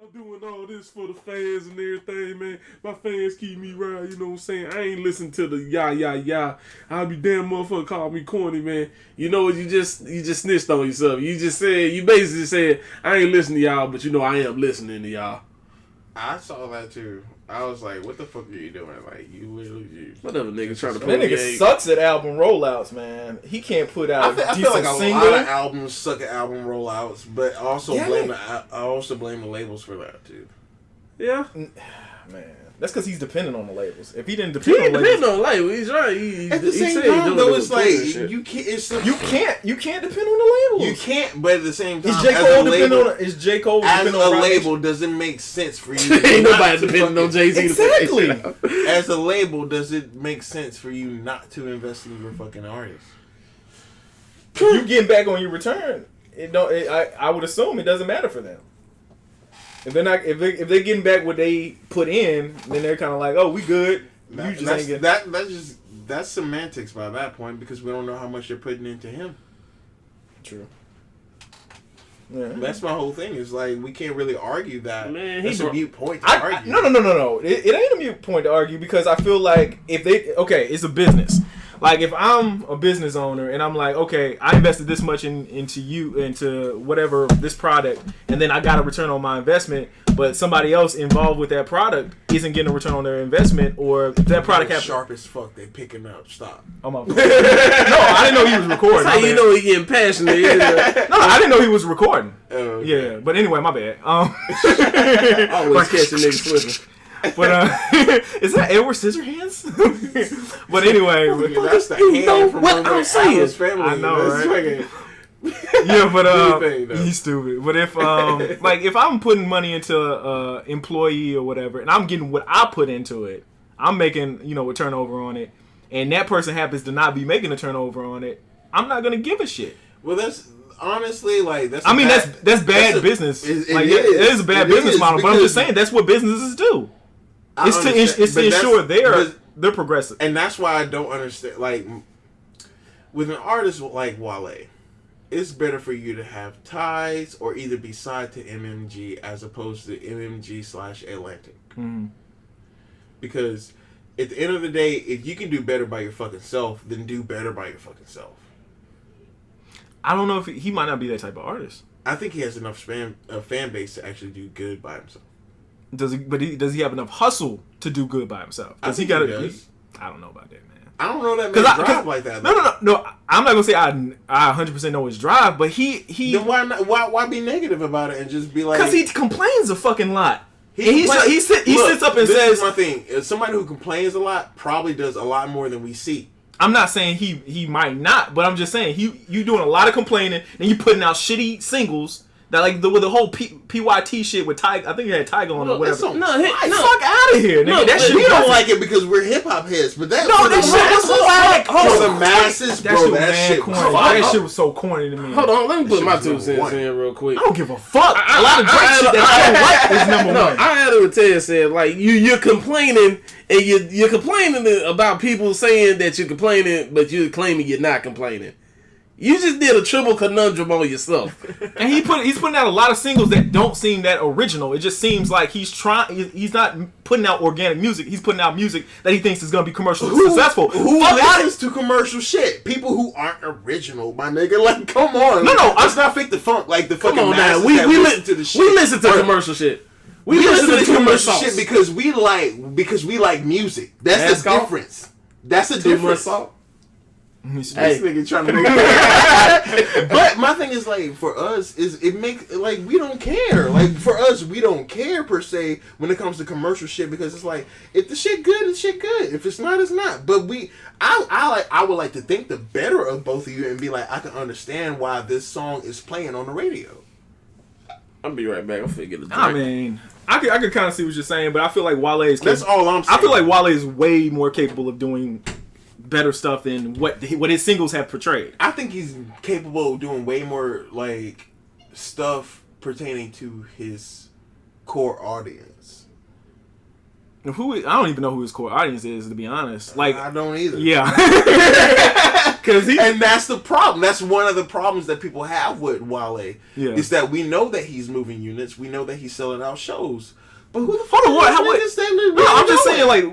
I'm doing all this for the fans and everything, man. My fans keep me right, you know what I'm saying? I ain't listen to the yah. I'll be damn motherfucker call me corny, man. You know what? You just snitched on yourself. You basically said, I ain't listening to y'all, but you know I am listening to y'all. I saw that too. I was like, what the fuck are you doing? Like, you literally... Whatever, nigga trying to play that nigga sucks at album rollouts, man. He can't put out I feel like a lot of albums suck at album rollouts, but I also blame the labels for that, too. Yeah. Man. That's because he's dependent on the labels. If he didn't depend on the labels, he's right. At the same time, though, it's like you can't depend on the labels. You can't, but at the same time, is J. Cole as a label? Does it make sense for you? Ain't nobody depending on Jay-Z. Exactly. As a label, does it make sense for you not to invest in your fucking artist? If you getting back on your return, I would assume it doesn't matter for them. If they're getting back what they put in, then they're kind of like, oh, we good. That's semantics by that point because we don't know how much they're putting into him. True. Yeah. That's my whole thing. Is like we can't really argue that. Man, that's a mute point to argue. No. It ain't a mute point to argue because I feel like it's a business. Like if I'm a business owner and I'm like, okay, I invested this much into whatever this product, and then I got a return on my investment, but somebody else involved with that product isn't getting a return on their investment, or if that product sharp as fuck, they picking up. Stop. Oh my. No, I didn't know he was recording. That's how you know he getting passionate. No, I didn't know he was recording. Okay. Yeah, but anyway, my bad. Always catching niggas slipping. But is that Edward Scissorhands? But anyway, that's the hand from what I'm saying. Family. I know, right? Yeah, but he's stupid. But if if I'm putting money into employee or whatever, and I'm getting what I put into it, I'm making a turnover on it, and that person happens to not be making a turnover on it, I'm not gonna give a shit. Well, that's. Honestly, that's bad business. It is a bad business model, but I'm just saying that's what businesses do. It's to ensure they're progressive, and that's why I don't understand. Like with an artist like Wale, it's better for you to have ties or either be signed to MMG as opposed to MMG/Atlantic, because at the end of the day, if you can do better by your fucking self, then do better by your fucking self. I don't know if he might not be that type of artist. I think he has enough fan base to actually do good by himself. Does he have enough hustle to do good by himself? I think he does. I don't know about that, man. I don't know that man drive like that. No. I'm not gonna say I 100% know his drive, but he. Then why be negative about it and just be like? Because he complains a fucking lot. He sits up and says. This is my thing. Somebody who complains a lot probably does a lot more than we see. I'm not saying he might not, but I'm just saying you doing a lot of complaining and you putting out shitty singles that with the whole PYT shit with Tyga. I think he had Tyga on or whatever. Fuck out of here, nigga. That shit we don't like it because we're hip hop heads, but that for the masses, bro. That shit corny. That shit was so corny to me. Hold on, let me put my 2 cents in real quick. I don't give a fuck. A lot of Drake shit that I don't like is number one. I had to tell you, said like you're complaining. And you're complaining about people saying that you're complaining, but you're claiming you're not complaining. You just did a triple conundrum on yourself. And he's putting out a lot of singles that don't seem that original. It just seems like he's not putting out organic music. He's putting out music that he thinks is going to be commercially successful. Who listens to commercial shit? People who aren't original, my nigga. Like, come on. No, let's not fake the funk. Like the fucking masses we listen to the shit. We listen to commercial shit. We listen to commercial shit because we like music. That's the difference. That's the difference. This nigga trying to make it. But my thing is like for us is it makes like we don't care. Like for us we don't care per se when it comes to commercial shit because it's like if the shit good, it's shit good. If it's not, it's not. But I would like to think the better of both of you and be like I can understand why this song is playing on the radio. I'll be right back. I'll figure it out. I mean, I could kind of see what you're saying, but I feel like Wale is. That's all I'm saying. I feel like Wale is way more capable of doing better stuff than what his singles have portrayed. I think he's capable of doing way more like stuff pertaining to his core audience. I don't even know who his core audience is, to be honest. Like I don't either. Yeah, And that's the problem. That's one of the problems that people have with Wale. Yeah. Is that we know that he's moving units. We know that he's selling out shows. But who the fuck Hold on, what? I'm just saying, like,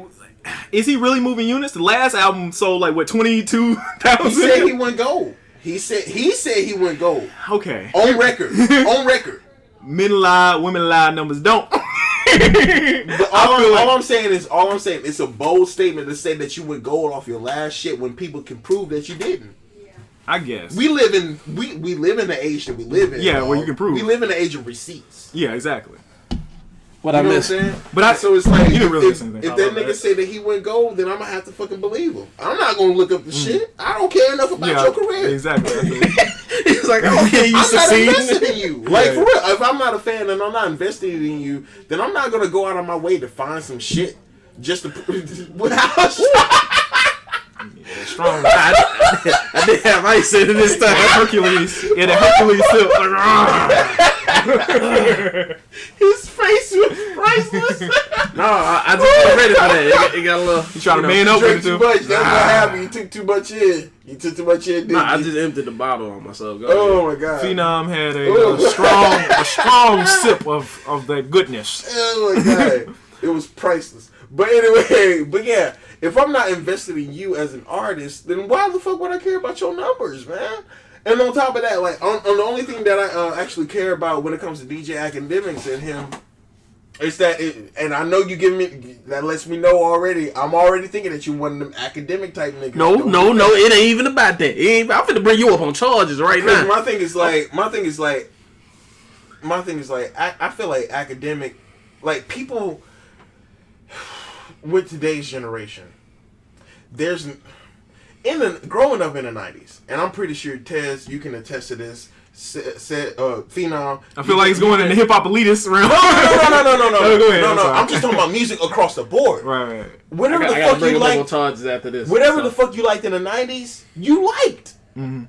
is he really moving units? The last album sold like what, 22,000? he said he went gold. He said he went gold. Okay. On record. On record. Men lie, women lie, numbers don't. But all I'm saying is it's a bold statement to say that you went gold off your last shit when people can prove that you didn't. I guess. We live in the age that we live in. Yeah, where you can prove. We live in the age of receipts. Yeah, exactly. What I'm saying? But so it's like, really if that nigga say that he went gold, then I'm gonna have to fucking believe him. I'm not gonna look up the shit. I don't care enough about your career. Exactly. He's like, I don't care you succeed. I'm not invested in you. Like, for real, if I'm not a fan and I'm not invested in you, then I'm not gonna go out of my way to find some shit just to. Strong. I did have ice in it this time. Hercules. Yeah, the Hercules silk. His face was priceless. No, I just wasn't ready for that. It got a little. You trying to man up with it too much. That's what happened. You took too much in. You took too much in. Didn't I you? just emptied the bottle on myself. Oh my god. Phenom had a strong sip of that goodness. Oh my god. It was priceless. But anyway, yeah, if I'm not invested in you as an artist, then why the fuck would I care about your numbers, man? And on top of that, like, on the only thing that I actually care about when it comes to DJ Academics and him is that, and I know you give me, that lets me know already, I'm already thinking that you one of them academic type niggas. No, it ain't even about that. I'm finna bring you up on charges right now. My thing is like, I feel like academic, like, people with today's generation, there's growing up in the 90s, and I'm pretty sure Tez, you can attest to this. Phenom. I feel like he's going in the hip hop elitist realm. No. Go ahead. I'm just talking about music across the board. Right. Whatever the fuck you liked. Charges after this. Whatever the fuck you liked in the 90s, you liked. Mm-hmm.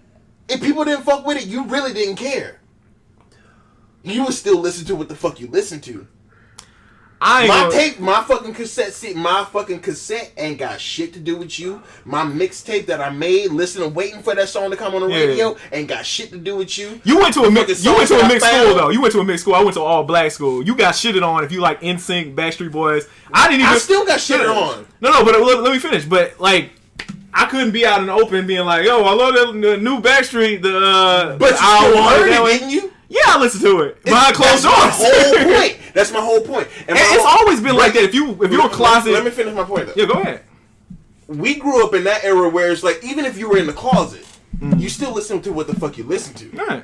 If people didn't fuck with it, you really didn't care. You would still listen to what the fuck you listened to. My fucking cassette ain't got shit to do with you. My mixtape that I made, waiting for that song to come on the radio, ain't got shit to do with you. You went to a mixed school though. You went to a mixed school. I went to all black school. You got shitted on if you like NSYNC, Backstreet Boys. I still got shitted on. No, but let me finish. But like, I couldn't be out in the open being like, yo, I love the new Backstreet. But you still heard it, didn't you? Yeah, I listened to it behind closed doors. That's my whole point. And it's always been like that. If you're a closet, let me finish my point though. Yeah, go ahead. We grew up in that era where it's like, even if you were in the closet, you still listen to what the fuck you listen to. Right.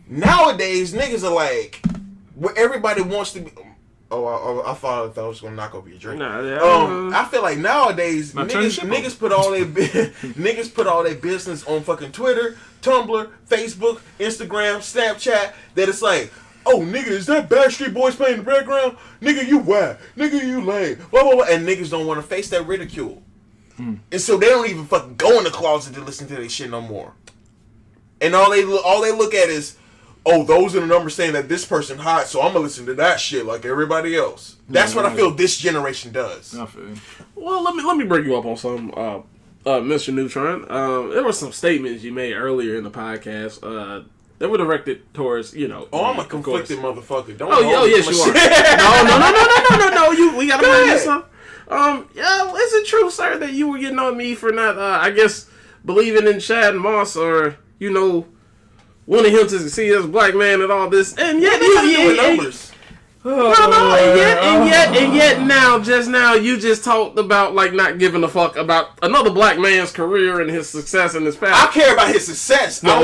Nowadays, niggas are like, where everybody wants to be. Oh, I thought I was gonna knock over your drink. I feel like nowadays niggas put all their niggas put all their business on fucking Twitter, Tumblr, Facebook, Instagram, Snapchat. That it's like, oh nigga, is that Backstreet Boys playing in the background? Nigga, you whack. Nigga, you lame. Blah blah blah. And niggas don't want to face that ridicule, and so they don't even fucking go in the closet to listen to their shit no more. And all they look at is, oh, those are the numbers saying that this person hot, so I'm gonna listen to that shit like everybody else. That's what I feel this generation does. I feel you. Well, let me bring you up on some, Mr. Neutron. There were some statements you made earlier in the podcast that were directed towards, Oh, I'm a conflicted motherfucker. Don't. Yes, you are. No. We gotta bring you some. Is it true, sir, that you were getting on me for not, I guess, believing in Chad Moss or wanting him to succeed as a black man and all this, and yet numbers. And yet now, just now, you just talked about like not giving a fuck about another black man's career and his success and his past. I care about his success. I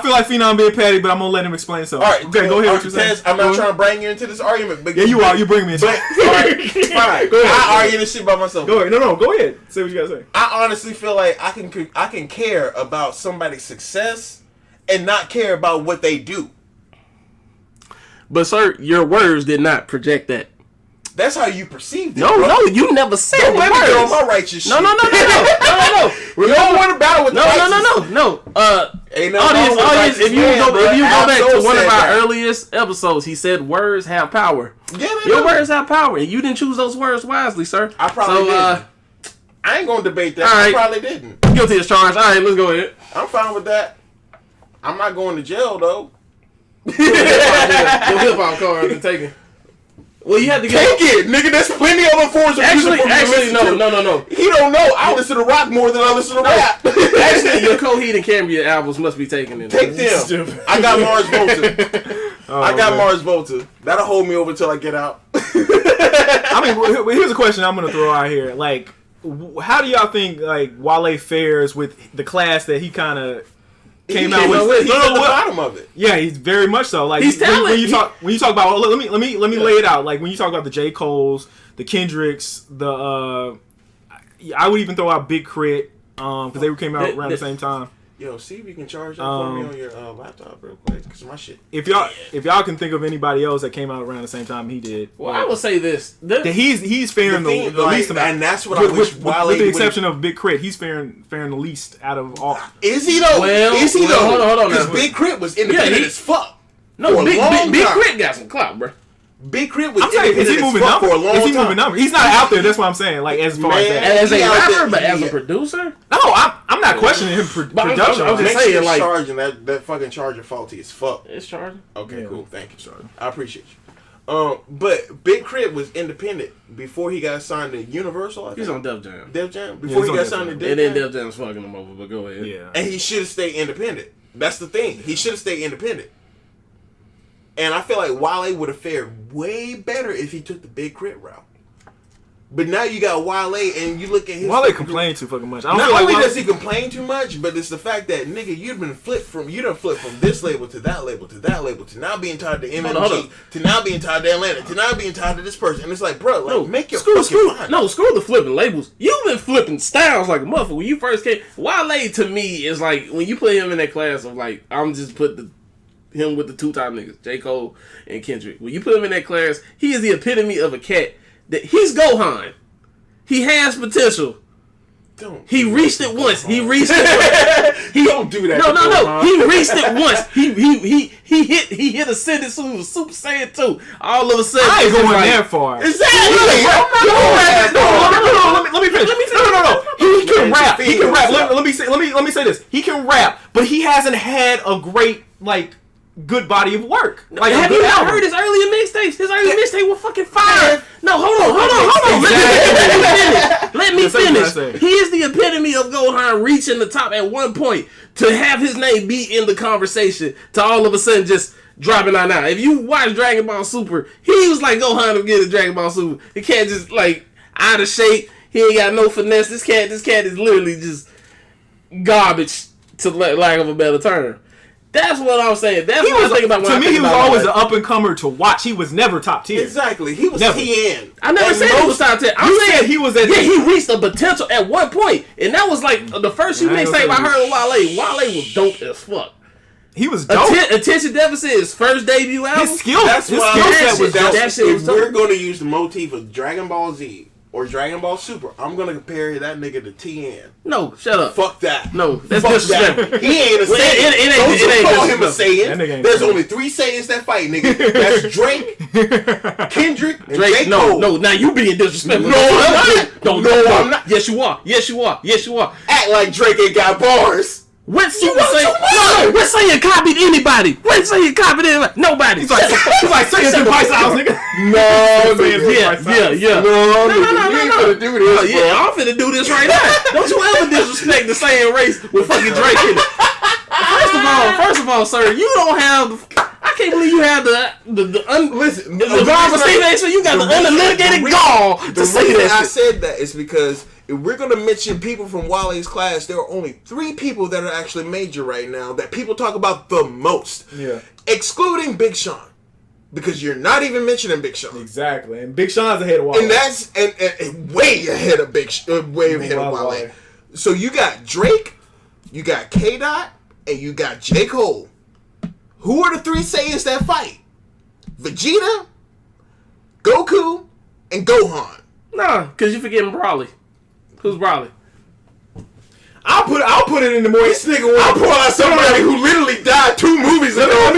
feel like Phenom being petty, but I'm gonna let him explain something. All right, okay, go ahead. What you saying? I'm not trying to bring you into this argument, but yeah, you are. You bring me into it. All right, fine. Go ahead. I argue this shit by myself. Go ahead. No, go ahead. Say what you gotta say. I honestly feel like I can care about somebody's success and not care about what they do. But sir, your words did not project that. That's how you perceived it. No, you never said Don't the let words. me get on my righteous shit. No. You don't want to battle with the righteous. No. Audience, if you go back to one of our earliest episodes, he said words have power. Yeah, your words have power, and you didn't choose those words wisely, sir. I probably did. I ain't gonna debate that. Right. I probably didn't. Guilty as charged. All right, let's go ahead. I'm fine with that. I'm not going to jail though. Your hip hop card is taken. Well, you have to get Take it, nigga. There's plenty of other forms of music. Actually, no. He don't know. I listen to rock more than I listen to rap. Actually, your Coheed and Cambria albums must be taken in. Take them. I got Mars Volta. I got Mars Volta. That'll hold me over till I get out. I mean, here's a question I'm gonna throw out here. Like, how do y'all think like Wale fares with the class that he kind of came out with? He's at the bottom of it. Yeah, he's very much so. Like he's talented. When you talk about, let me lay it out. Like when you talk about the J. Cole's, the Kendricks, the I would even throw out Big Crit because they came out around the same time. Yo, see if you can charge that for me on your laptop real quick, because my shit. If y'all can think of anybody else that came out around the same time he did, well, I will say this: he's faring the least amount, and that's what I wish. With the exception of Big Crit, he's faring the least out of all. Is he though? Is he though? Hold on. Because Big Crit was independent as fuck. No, Big Crit got some clout, bro. Big Crit was is he moving numbers? For a long time. Is he moving numbers? He's not out there. That's what I'm saying. Like as far as a rapper, but as a producer. No, I'm not questioning him production. I'm just saying, like, charging that fucking charger faulty as fuck. It's charging. Okay, cool. Thank you, Charger. I appreciate you. But Big Crit was independent before he got signed to Universal. I think. He's on Def Jam. Def Jam before he got signed to Def Jam. And then Def Jam's fucking him over. But go ahead. Yeah. And he should have stayed independent. That's the thing. He should have stayed independent. And I feel like Wale would have fared way better if he took the Big Crit route. But now you got Wale, and you look at his... Wale complained too fucking much. Not only does he complain too much, but it's the fact that, nigga, you done flipped from this label to that label to that label to now being tied to MMG to now being tied to Atlanta to now being tied to this person. And it's like, bro, like, make your fucking mind. No, screw the flipping labels. You've been flipping styles like a motherfucker. When you first came... Wale, to me, is like, when you put him in that class of, like, I'm just put him with the two-time niggas, J. Cole and Kendrick. When you put him in that class, he is the epitome of a cat that he's Gohan. He has potential. He reached it once. He reached it once. He don't do that. No. He reached it once. He hit a sentence who was Super Saiyan 2. All of a sudden, I ain't going that far. Exactly. Let me finish. No. He can rap. He can rap. Let me say this. He can rap, but he hasn't had a great good body of work. Like, have you not heard his earlier mixtapes? His earlier mixtape was fucking fire. No, hold on. Let me finish. He is the epitome of Gohan reaching the top at one point to have his name be in the conversation to all of a sudden just dropping out now. If you watch Dragon Ball Super, he was like Gohan to get a Dragon Ball Super. He can't just like out of shape. He ain't got no finesse. This cat is literally just garbage, to lack of a better term. That's what I'm saying. That's what I think about. To me, he was always an up and comer to watch. He was never top tier. Exactly. He was TN. I never said he was top tier. I'm saying he was he reached a potential at one point, and that was like the first few mixtapes I heard of Wale. Wale was dope as fuck. He was dope. Attention Deficit, his first debut album. His skill set was dope. If we're going to use the motif of Dragon Ball Z or Dragon Ball Super, I'm gonna compare that nigga to TN. No, shut up. Fuck that. No, that's disrespectful. He ain't a Saiyan. It ain't call him a Saiyan. There's only 3 Saiyans that fight, nigga. That's Drake, Kendrick, and J. Cole. No, now you being disrespectful. I'm not. Yes, you are. Act like Drake ain't got bars. What Saiyan copied anybody? What Saiyan copied anybody? Nobody. He's like Saiyans in Vice House, nigga. No. You ain't finna do this. Yeah, I'm finna do this right now. Don't you ever disrespect the Saiyan race with fucking Drake in it. First of all, sir, you don't have. I can't believe you have the conversation. You got the unlitigated gall to say that. I said that is because if we're gonna mention people from Wale's class, there are only 3 people that are actually major right now that people talk about the most. Yeah. Excluding Big Sean. Because you're not even mentioning Big Sean. Exactly. And Big Sean's ahead of Wale. And that's and way ahead of Wale. So you got Drake, you got K-Dot, and you got J. Cole. Who are the 3 Saiyans that fight? Vegeta, Goku, and Gohan. Nah, because you're forgetting Broly. Who's Broly? I'll put it in the more. This nigga will pull out somebody who literally died 2 movies ago.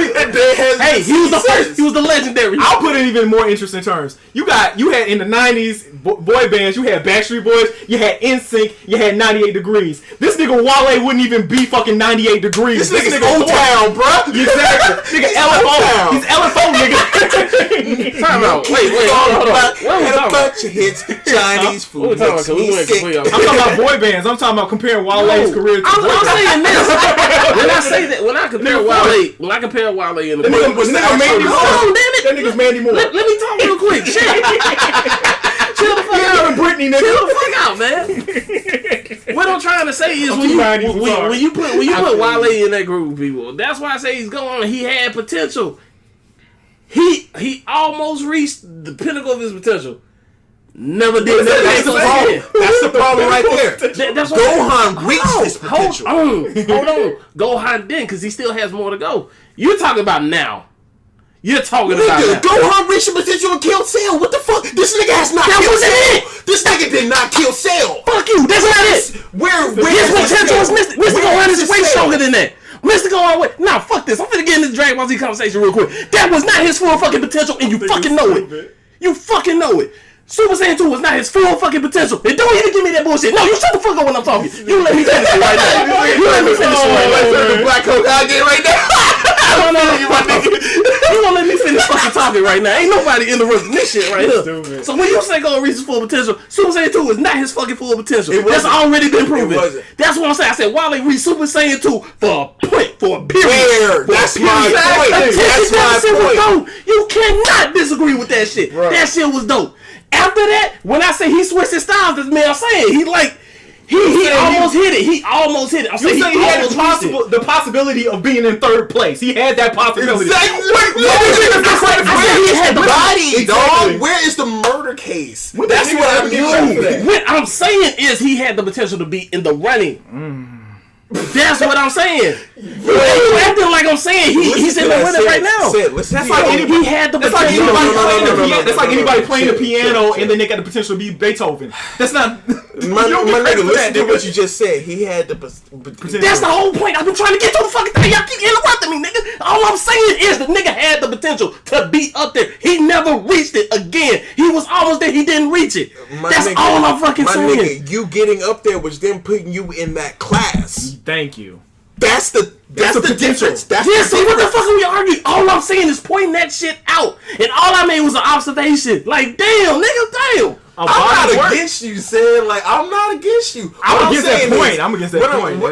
Hey, he was the first. He was the legendary. I'll put it even more interesting terms. You had in the 90s boy bands. You had Backstreet Boys. You had NSYNC. You had 98 Degrees. This nigga Wale wouldn't even be fucking 98 Degrees. This nigga's O-Town, bro. Exactly. Nigga LFO. He's LFO, nigga. Time out. Wait, hold on. Had a bunch of hits. Chinese food. I'm talking about boy bands. I'm talking about comparing Wale's career to I'm saying this. When I compare Wale in the nigga was Mandy Moore. Hold on, damn it. That nigga's Mandy Moore. Let me talk real quick. Shit. Chill the fuck out. Britney, nigga. Chill the fuck out, man. What I'm trying to say is when you put Wale in that group of people, that's why I say he's going. He had potential. He almost reached the pinnacle of his potential. Never did. That's the problem right there. That's Gohan reached his potential. Hold on. Gohan didn't, because he still has more to go. You're talking about now. You're talking about now. Gohan reached his potential and killed Cell. What the fuck? This nigga has not killed Cell. This nigga did not kill Cell. Fuck you. That's not it. Where his potential is Mr. Gohan is way stronger than that. Mr. Gohan, wait. Nah, fuck this. I'm finna get in this Dragon Ball Z conversation real quick. That was not his full fucking potential, and you fucking know it. You fucking know it. Super Saiyan 2 was not his full fucking potential. And don't even give me that bullshit. No, you shut the fuck up when I'm talking. You let me finish it right now. You let me finish it right now. The black coat out there right now. You gonna let me finish fucking talking right now. Ain't nobody interrupting this shit right here. So when you say gonna reach his full potential, Super Saiyan 2 is not his fucking full potential. That's already been proven. That's what I'm saying. I said Wale reached Super Saiyan 2 for a point, for a period. That's my point. That's my point. You cannot disagree with that shit. That shit was dope. After that, when I say he switched his styles, that's me. I'm saying he almost hit it. He almost hit it. I'm saying he had the possibility of being in 3rd place. He had that possibility. Exactly. He had the body, dog. Where is the murder case? That's what I'm doing. What I'm saying is he had the potential to be in the running. That's what I'm saying. You acting like I'm saying he's in the winner right now. That's like he had the potential. That's like anybody playing the piano and then they got the potential to be Beethoven. That's not. My nigga, listen to what you just said. He had the potential. That's the whole point. I've been trying to get to the fucking thing. Y'all keep interrupting me, nigga. All I'm saying is the nigga had the potential to be up there. He never reached it again. He was almost there. He didn't reach it. That's all I'm fucking saying. Nigga, you getting up there was them putting you in that class. Thank you. That's the difference. What the fuck are we arguing? All I'm saying is pointing that shit out. And all I made was an observation. Like, damn, nigga, damn. I'm not against you, saying like I'm not against you. I'm against that point.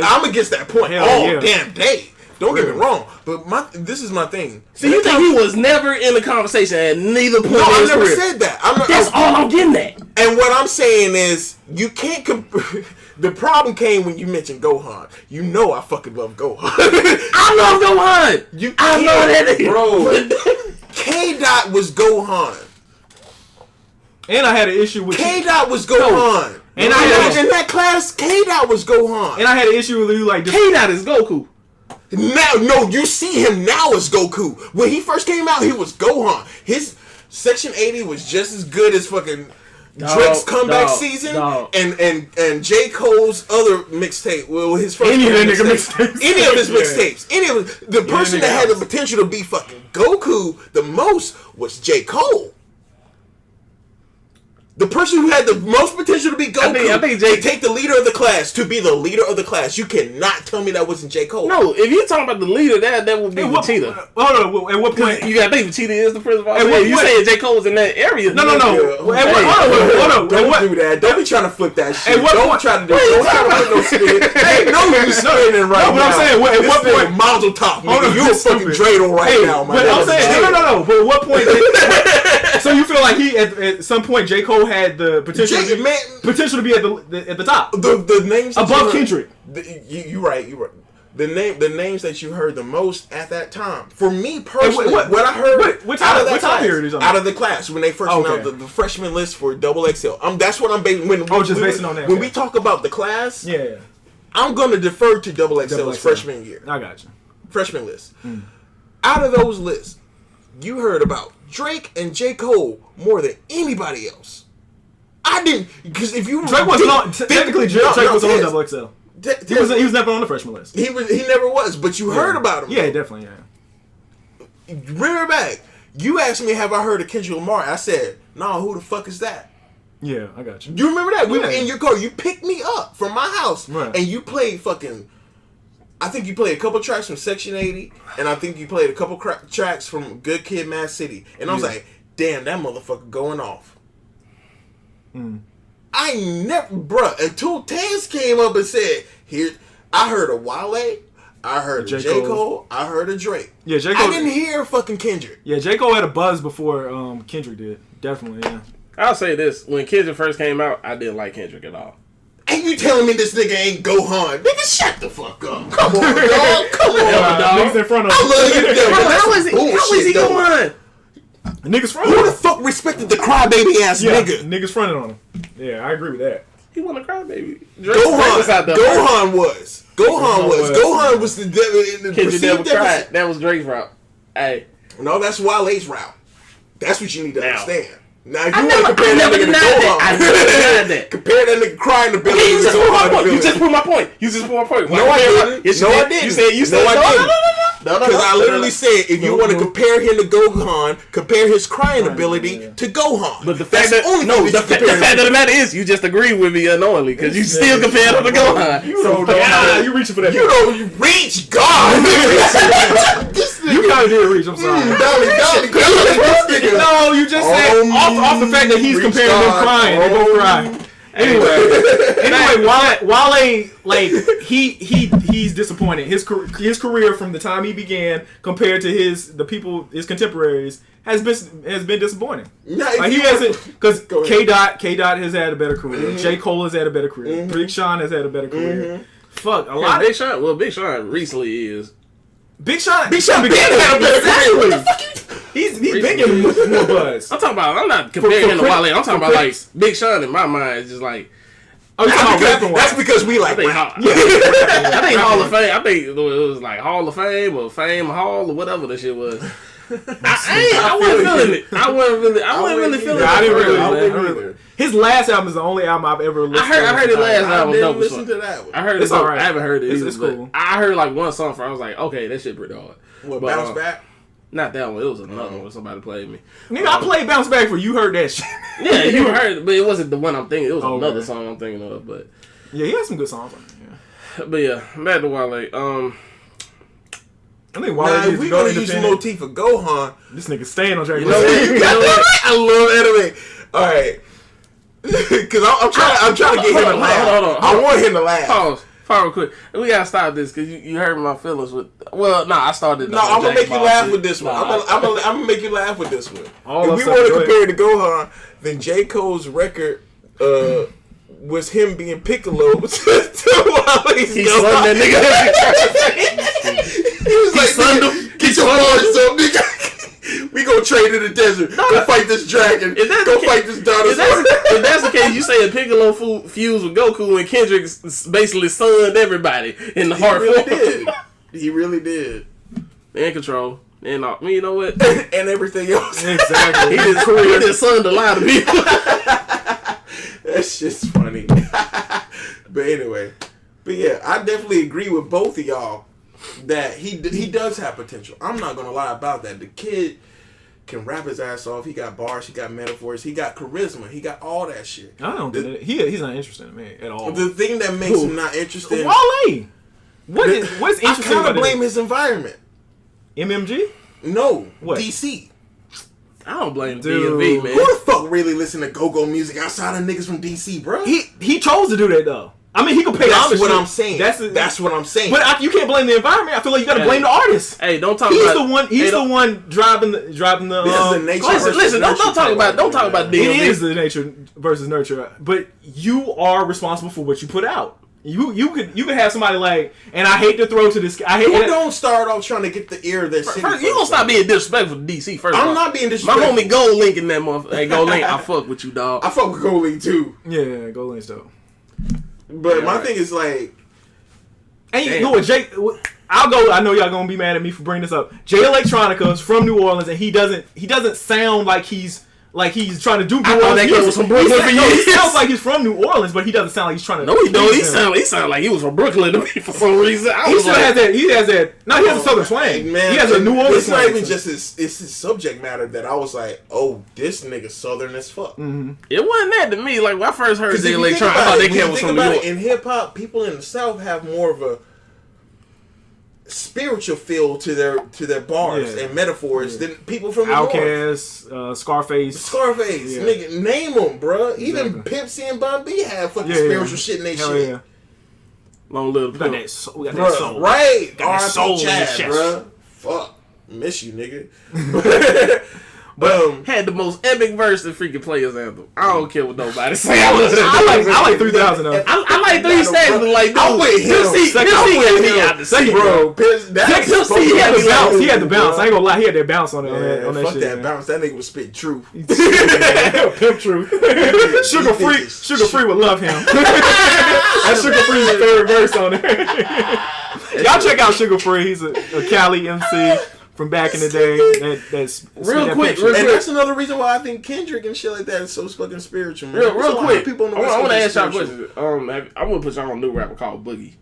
I'm against that point. Damn day. Don't get me wrong, but this is my thing. So you think he was never in the conversation at neither point? No, I never said that. That's all I'm getting at. And what I'm saying is, you can't. The problem came when you mentioned Gohan. You know I fucking love Gohan. I love Gohan. I know that, bro. K-Dot was Gohan. And I had an issue with K-Dot was Gohan. And in that class, K-Dot was Gohan. And I had an issue with you like K-Dot is Goku. Now, no, you see him now as Goku. When he first came out, he was Gohan. His Section 80 was just as good as fucking Drake's comeback season and J. Cole's other mixtape. Well, his first any of his mixtapes. The person that had the potential to be fucking Goku the most was J. Cole. The person who had the most potential to be Goku, I think to take the leader of the class, to be the leader of the class. You cannot tell me that wasn't J. Cole. No, if you're talking about the leader, that would be Vegeta. Hold on, at what point? You gotta think Vegeta is the principal. You saying J. Cole's in that area. No. Hold on. Don't do that. Don't be trying to flip that shit. Don't try to do that. Don't try to put no spin. Hey, no, you're spinning right now. But I'm saying, at what point? Mazel tov. You're a fucking dreidel right now, man. But I'm saying, no. But at what point? So you feel like he at some point J. Cole had the potential to be at the top. The names above Kendrick. You're right. The names that you heard the most at that time. For me personally, what I heard out of the class when they first announced the freshman list for XXL. That's what I'm basing basing on that. When we talk about the class, yeah, I'm gonna defer to XXL's freshman year. I got you. Freshman list. Out of those lists, you heard about Drake and J. Cole more than anybody else. I didn't, because if you Drake was technically Drake was on XXL. He was never on the freshman list. He never was, but you heard about him. Yeah, definitely. Yeah. Remember back, you asked me, have I heard of Kendrick Lamar? I said, no, who the fuck is that? Yeah, I got you. You remember that? We were in your car. You picked me up from my house, right. And you played fucking. I think you played a couple tracks from Section 80, and I think you played a couple tracks from Good Kid, Mad City, and I was like, damn, that motherfucker going off. I never, bruh, until Taz came up and said, here, I heard of Wale, I heard of J. Cole, I heard of Drake. Yeah, J. Cole. I didn't hear fucking Kendrick. Yeah, J. Cole had a buzz before Kendrick did. Definitely, yeah. I'll say this. When Kendrick first came out, I didn't like Kendrick at all. And you telling me this nigga ain't Gohan? Nigga, shut the fuck up. Come on, dog. Come on, dog. Niggas in front of him. I love you to death. How is he Gohan? Niggas fronted. Who the fuck respected the crybaby ass nigga? Niggas fronted on him. Yeah, I agree with that. He wasn't a crybaby. Gohan was. Gohan was the devil. Kendrick never cried. That was Drake's route. Hey. No, that's Wale's route. That's what you need to understand. Now, if you want to compare that nigga to Gohan, I never denied that. Compare that nigga crying ability to Gohan. You just proved my point. No, I didn't. Yes, no, I didn't. You said no, I didn't. Because I literally said, if you want to compare him to Gohan, compare his crying ability to Gohan. But the fact that the fact of the matter is, you just agree with me unknowingly because you still compared him to Gohan. You reaching for that? You don't reach God. You kind of did reach. I'm sorry. No, you just said off the fact that he's comparing them crying. They both cry. Anyway, Wale, like he's disappointed. His career from the time he began compared to his contemporaries has been disappointing. Like he hasn't, because K Dot has had a better career. J. Cole has had a better career. Big Sean has had a better career. Fuck a lot. Big Sean. Well, Big Sean recently is. Big Sean been had a better career. He's been getting more buzz. I'm not comparing him to Wale. I'm talking about like Big Sean in my mind is just like. Oh, that's because we like. I think Hall of Fame. I think it was like Hall of Fame or Fame Hall or whatever the shit was. I wasn't feeling it. I wasn't really feeling it. I didn't really. His last album is the only album I've ever listened to. I heard his last album. I didn't listen to that one. I heard it's alright. I haven't heard it. It's cool. I heard like one song from. I was like, okay, that shit pretty hard. What, Bounce Back? Not that one. It was another one. Somebody played me. Nigga, I played Bounce Back for you. Heard that shit? Yeah, you heard it, but it wasn't the one I'm thinking. It was another song I'm thinking of. But yeah, he has some good songs on it. Yeah. But yeah, back to Wale. I think Wale we gonna use the motif of Gohan. This nigga staying on track. You know what? I love anime. All right, because I'm trying to get him to laugh. Hold on. I want him to laugh. Pause real quick. We gotta stop this because you hurt my feelings with. Well, I started. No, I'm gonna make you laugh with this one. I'm gonna make you laugh with this one. If we want to compare it to Gohan, then J. Cole's record was him being Piccolo to Wale's. He slung that nigga. He was like, get your balls up, nigga. We gonna trade in the desert. Go fight this dragon. Go fight this dinosaur. If that's the case, you say Piccolo fused with Goku and Kendrick basically sunned everybody in the heart. He really did. And Control. And you know what? And everything else. Exactly. He just sunned a lot of people. That shit's funny. But anyway. But yeah, I definitely agree with both of y'all that he does have potential. I'm not gonna lie about that. The kid can rap his ass off. He got bars. He got metaphors. He got charisma. He got all that shit. I don't get it. He's not interested in me at all. The thing that makes him not interested. Wale. What's interesting? I kind of blame his environment. MMG? No. What? DC. I don't blame DMV, man. Who the fuck really listen to go-go music outside of niggas from DC, bro? He chose to do that though. I mean, he could pay homage. That's what I'm saying. That's what I'm saying. But you can't blame the environment. I feel like you got to blame the artist. Hey, don't talk he's about. He's the one driving the. This is the nature. Listen. Don't talk about DMV. It is the nature versus nurture. But you are responsible for what you put out. You could have somebody like, and I hate to throw to this. Don't start off trying to get the ear of their city. First, you gonna stop being disrespectful to DC first. I'm not being disrespectful. My homie Gold Link in that motherfucker. Hey, Gold Link, I fuck with you, dog. I fuck with Gold Link too. Yeah, Gold Link's dope. But my thing is like, and you know what, Jake? I'll go. I know y'all gonna be mad at me for bringing this up. Jay Electronica's from New Orleans, and he doesn't sound like he's like he's trying to do New I thought that Orleans kid was from Brooklyn for years. He sounds like he's from New Orleans, but he doesn't sound like he's trying to. No, he sound like he was from Brooklyn to me for some reason. He still has that. He has that. No, he has a southern twang. Man, he has a New Orleans. It's not even just his subject matter that I was like, oh, this nigga southern as fuck. Mm-hmm. It wasn't that to me. Like when I first heard the electronic, I thought they came from New York. In hip hop, people in the South have more of a spiritual feel to their bars and metaphors than people from the Outkast, North. Scarface, nigga, name them, bro. Even Pimp C and Bun B have fucking spiritual shit in their shit. Yeah. Long little we got that soul, right? Got that soul in the Chad, chest, bro. Fuck, miss you, nigga. But had the most epic verse in freaking Players Anthem. I don't care what nobody say. I like 3,000 though. I like 3 Stacks, but like, I'm with him. He had the bounce. I ain't gonna lie, he had that bounce on it. On that fuck shit, that bounce. That nigga was spitting truth. Pimp truth. Sugar Free would love him. That's Sugar Free's favorite verse on it. Y'all check out Sugar Free. He's a Cali MC. From back in the day, that's real quick. And that's another reason why I think Kendrick and shit like that is so fucking spiritual, man. Real quick. People in the I want to ask y'all a question. I want to put y'all on a new rapper called Boogie.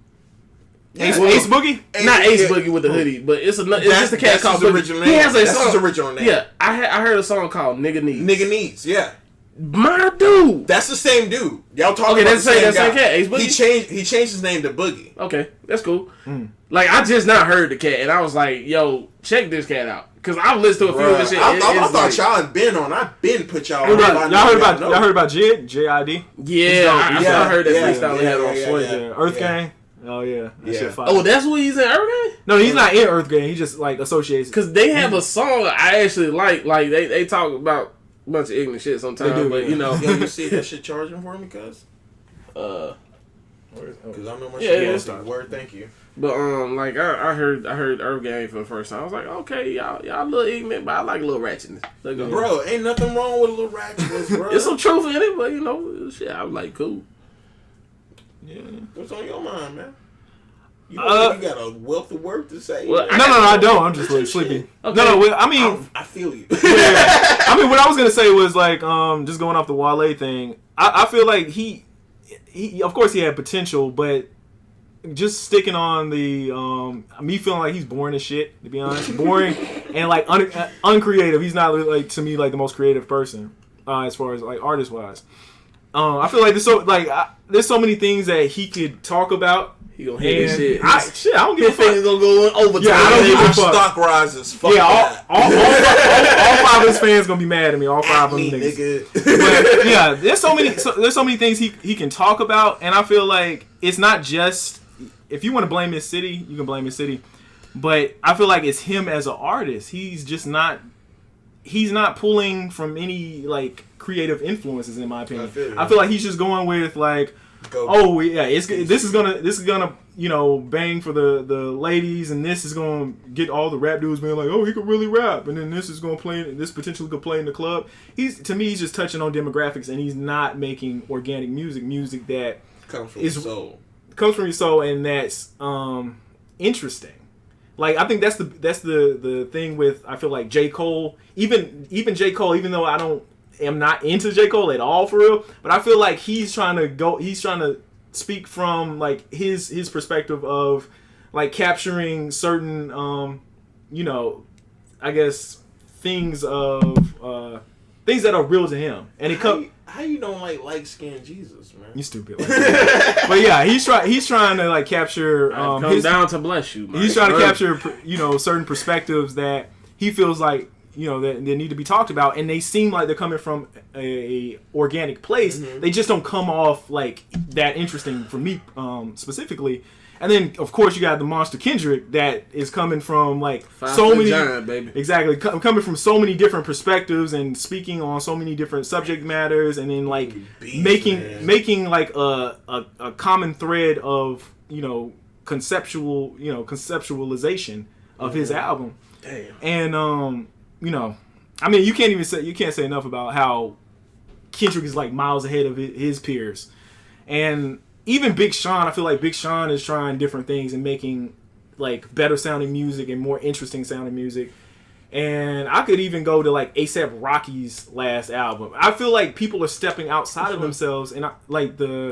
Ace Boogie? Not Ace Boogie with the hoodie, but it's just a cat called Boogie. He has a song. That's his original name. Yeah, I heard a song called Nigga Needs. Nigga Needs, yeah. My dude. That's the same dude. Y'all talking about the same cat. Ace Boogie? He changed his name to Boogie. Okay, that's cool. Like, I just not heard the cat, and I was like, yo, check this cat out. Because I've listened to a few of this shit. I thought y'all had been on. I've been put y'all on. Y'all heard about Jid? J-I-D? Yeah, I heard that freestyle he had on Sway. Earth Gang? Oh, yeah. That shit fire. Oh, that's what he's in Earth Gang? No, he's not in Earth Gang. He just, like, associates. Because they have a song I actually like. Like, they talk about a bunch of ignorant shit sometimes. They do, but, you know. Yo, you see that shit charging for me, cuz? Because I know my shit. Word, thank you. But like I heard Earth Gang for the first time. I was like, okay, y'all a little ignorant, but I like a little ratchetness. Bro, ain't nothing wrong with a little ratchetness, bro. There's some truth in it, but you know, shit, I was like, cool. Yeah. What's on your mind, man? You got a wealth of work to say. Well, no, I don't. I'm just like sleepy. Okay. No, I mean, I feel you. Yeah. I mean, what I was gonna say was like, just going off the Wale thing. I feel like he, of course, he had potential, but just sticking on the me feeling like he's boring as shit, to be honest, boring and like uncreative. He's not like, to me, like the most creative person as far as like artist wise. I feel like there's so many things that he could talk about. He gonna hit his shit. I don't give a fuck. His gonna go over. Yeah, I don't give a fuck. Stock rises. Fuck all 5 of his fans gonna be mad at me. All 5 of them niggas. But yeah, there's so many things he can talk about, and I feel like it's not just, if you want to blame his city, you can blame his city. But I feel like it's him as an artist. He's just not. He's not pulling from any like creative influences, in my opinion. I feel like he's just going with like, oh yeah, this is gonna you know, bang for the ladies, and this is gonna get all the rap dudes being like, oh, he could really rap, and then this is gonna play, this potentially could play in the club. He's just touching on demographics, and he's not making organic music that comes from your soul, and that's interesting. Like, I think that's the thing with, I feel like J. Cole, even J. Cole, even though I am not into J. Cole at all for real, but I feel like he's trying to speak from like his perspective of like capturing certain you know, I guess things that are real to him. And how you don't like light-skinned Jesus, man? You stupid. Like but yeah, he's trying to like capture come down to bless you, man. He's trying to capture, you know, certain perspectives that he feels like, you know, that they need to be talked about, and they seem like they're coming from a organic place. Mm-hmm. They just don't come off like that interesting for me specifically. And then, of course, you got the monster Kendrick that is coming from like so many, giant, baby. Exactly, coming from so many different perspectives and speaking on so many different subject matters, and then like making like a common thread of, you know, conceptualization of his album. Damn. And you know, I mean, you can't say enough about how Kendrick is like miles ahead of his peers, and even Big Sean. I feel like Big Sean is trying different things and making like better sounding music and more interesting sounding music. And I could even go to like A$AP Rocky's last album. I feel like people are stepping outside of themselves, and I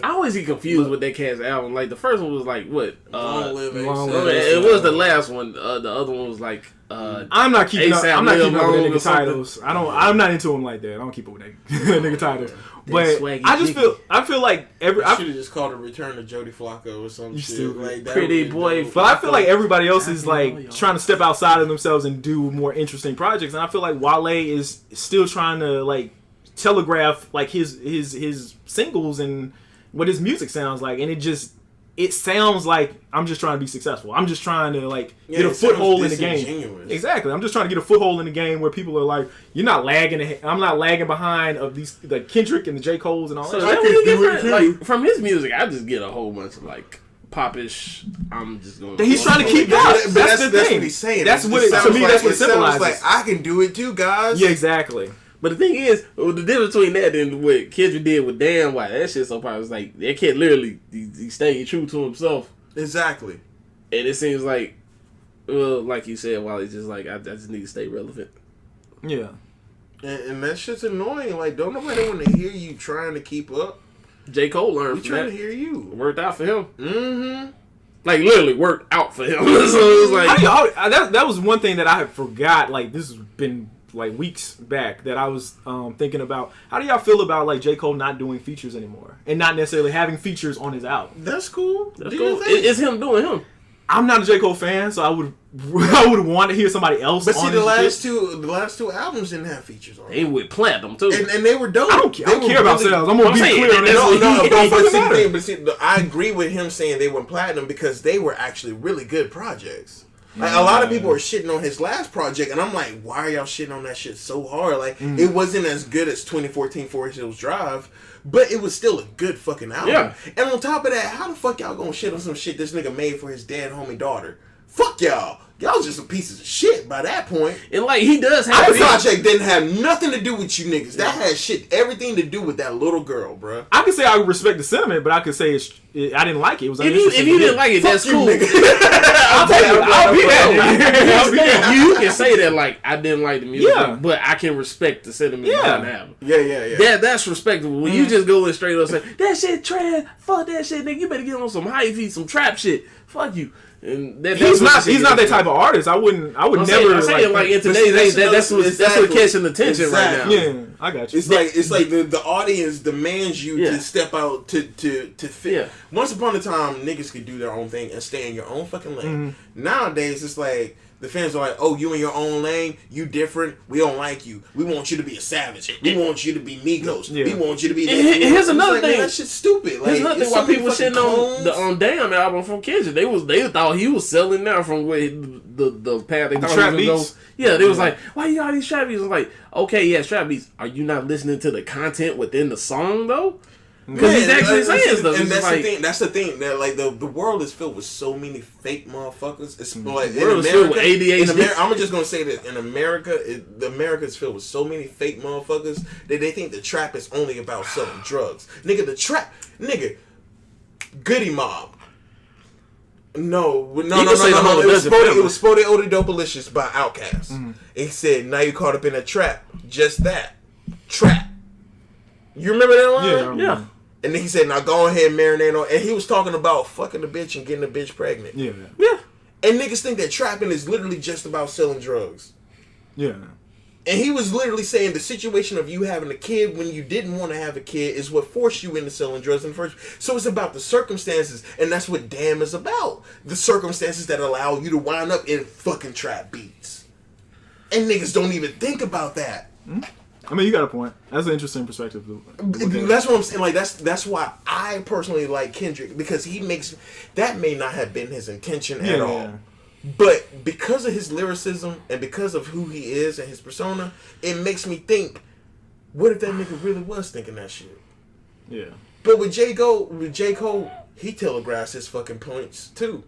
always get confused with that cat's album. Like the first one was like what? Long Live it was the last one. The other one was like. I'm not keeping up. I'm not keeping up with nigga titles. I'm not into them like that. I don't keep up with nigga titles. But I feel like I should have just called it Return to Jody Flacco or some shit. Like that Pretty boy. But I feel like everybody else is like trying to step outside of themselves and do more interesting projects. And I feel like Wale is still trying to like telegraph like his singles and what his music sounds like, and it sounds like I'm just trying to be successful. I'm just trying to like get a foothold in the game. Exactly. I'm just trying to get a foothold in the game where people are like, you're not lagging. I'm not lagging behind of these the Kendrick and the J. Cole's and all that. That really different. Like from his music, I just get a whole bunch of like popish. I'm just going. He's trying to keep up. That's the thing. That's what he's saying. That's what to me. That's what it symbolizes. Like I can do it too, guys. Yeah, exactly. But the thing is, the difference between that and what Kendrick did with Damn White, that shit so probably was like, that kid literally, he staying true to himself. Exactly. And it seems like, well, like you said, while he's just like, I just need to stay relevant. Yeah. And that shit's annoying. Like, don't nobody want to hear you trying to keep up. J. Cole learned from that. Trying to hear you. Worked out for him. Mm-hmm. Like, literally worked out for him. So it was like... that was one thing that I had forgot. Like, this has been... like weeks back that I was thinking about. How do y'all feel about like J. Cole not doing features anymore and not necessarily having features on his album? That's cool. That's cool. It's him doing him. I'm not a J. Cole fan, so I would want to hear somebody else. But see, the last two albums didn't have features on. They with platinum too, and they were dope. I don't care about sales. I'm gonna be clear on that. But see, I agree with him saying they went platinum because they were actually really good projects. Like, a lot of people are shitting on his last project, and I'm like, why are y'all shitting on that shit so hard? Like, it wasn't as good as 2014 Forest Hills Drive, but it was still a good fucking album. Yeah. And on top of that, how the fuck y'all gonna shit on some shit this nigga made for his dead homie daughter? Fuck y'all. Y'all just some pieces of shit by that point. And like, he does have... That project didn't have nothing to do with you niggas. That had everything to do with that little girl, bro. I could say I respect the sentiment, but I could say I didn't like it. It was uninteresting. If you didn't like it, that's cool. I'll be that. You can say that, like, I didn't like the music, but I can respect the sentiment behind the album. Yeah. That's respectable. When you just go in straight up and say, that shit trash, fuck that shit, nigga, you better get on some hyphy, some trap shit. Fuck you. And he's not that type of artist. I would never. I'm saying like in today's day, that's what's catching attention right now. Yeah, I got you. It's like the audience demands you to step out to fit. Yeah. Once upon a time, niggas could do their own thing and stay in your own fucking lane. Nowadays, it's like the fans are like, oh, you in your own lane, you different, we don't like you. We want you to be a savage. We want you to be Migos. Yeah. We want you to be... Here's another thing. That shit's stupid. Here's another thing why people shitting on the Damn album from Kendrick. They thought he was selling now from where the path they thought he was going to go. Yeah, they was like, why you got all these trap beats? I was like, okay, yeah, trap beats. Are you not listening to the content within the song, though? Because he's actually saying stuff. And that's the thing. That like the world is filled with so many fake motherfuckers. It's like the world is filled with ADHD. I'm just gonna say this: in America, America is filled with so many fake motherfuckers that they think the trap is only about selling drugs. Nigga, Goody Mob. No. It was Spody Odie Dopalicious by Outkast. It said, "Now you caught up in a trap." Just that trap. You remember that line? Yeah. And then he said, now go ahead and marinate on. And he was talking about fucking a bitch and getting a bitch pregnant. Yeah. And niggas think that trapping is literally just about selling drugs. Yeah. And he was literally saying the situation of you having a kid when you didn't want to have a kid is what forced you into selling drugs in the first place. So it's about the circumstances. And that's what Damn is about. The circumstances that allow you to wind up in fucking trap beats. And niggas don't even think about that. I mean, you got a point. That's an interesting perspective. That's what I'm saying. Like that's why I personally like Kendrick, because he makes that may not have been his intention at all, but because of his lyricism and because of who he is and his persona, it makes me think, what if that nigga really was thinking that shit? Yeah. But with J. Cole, he telegraphs his fucking points too.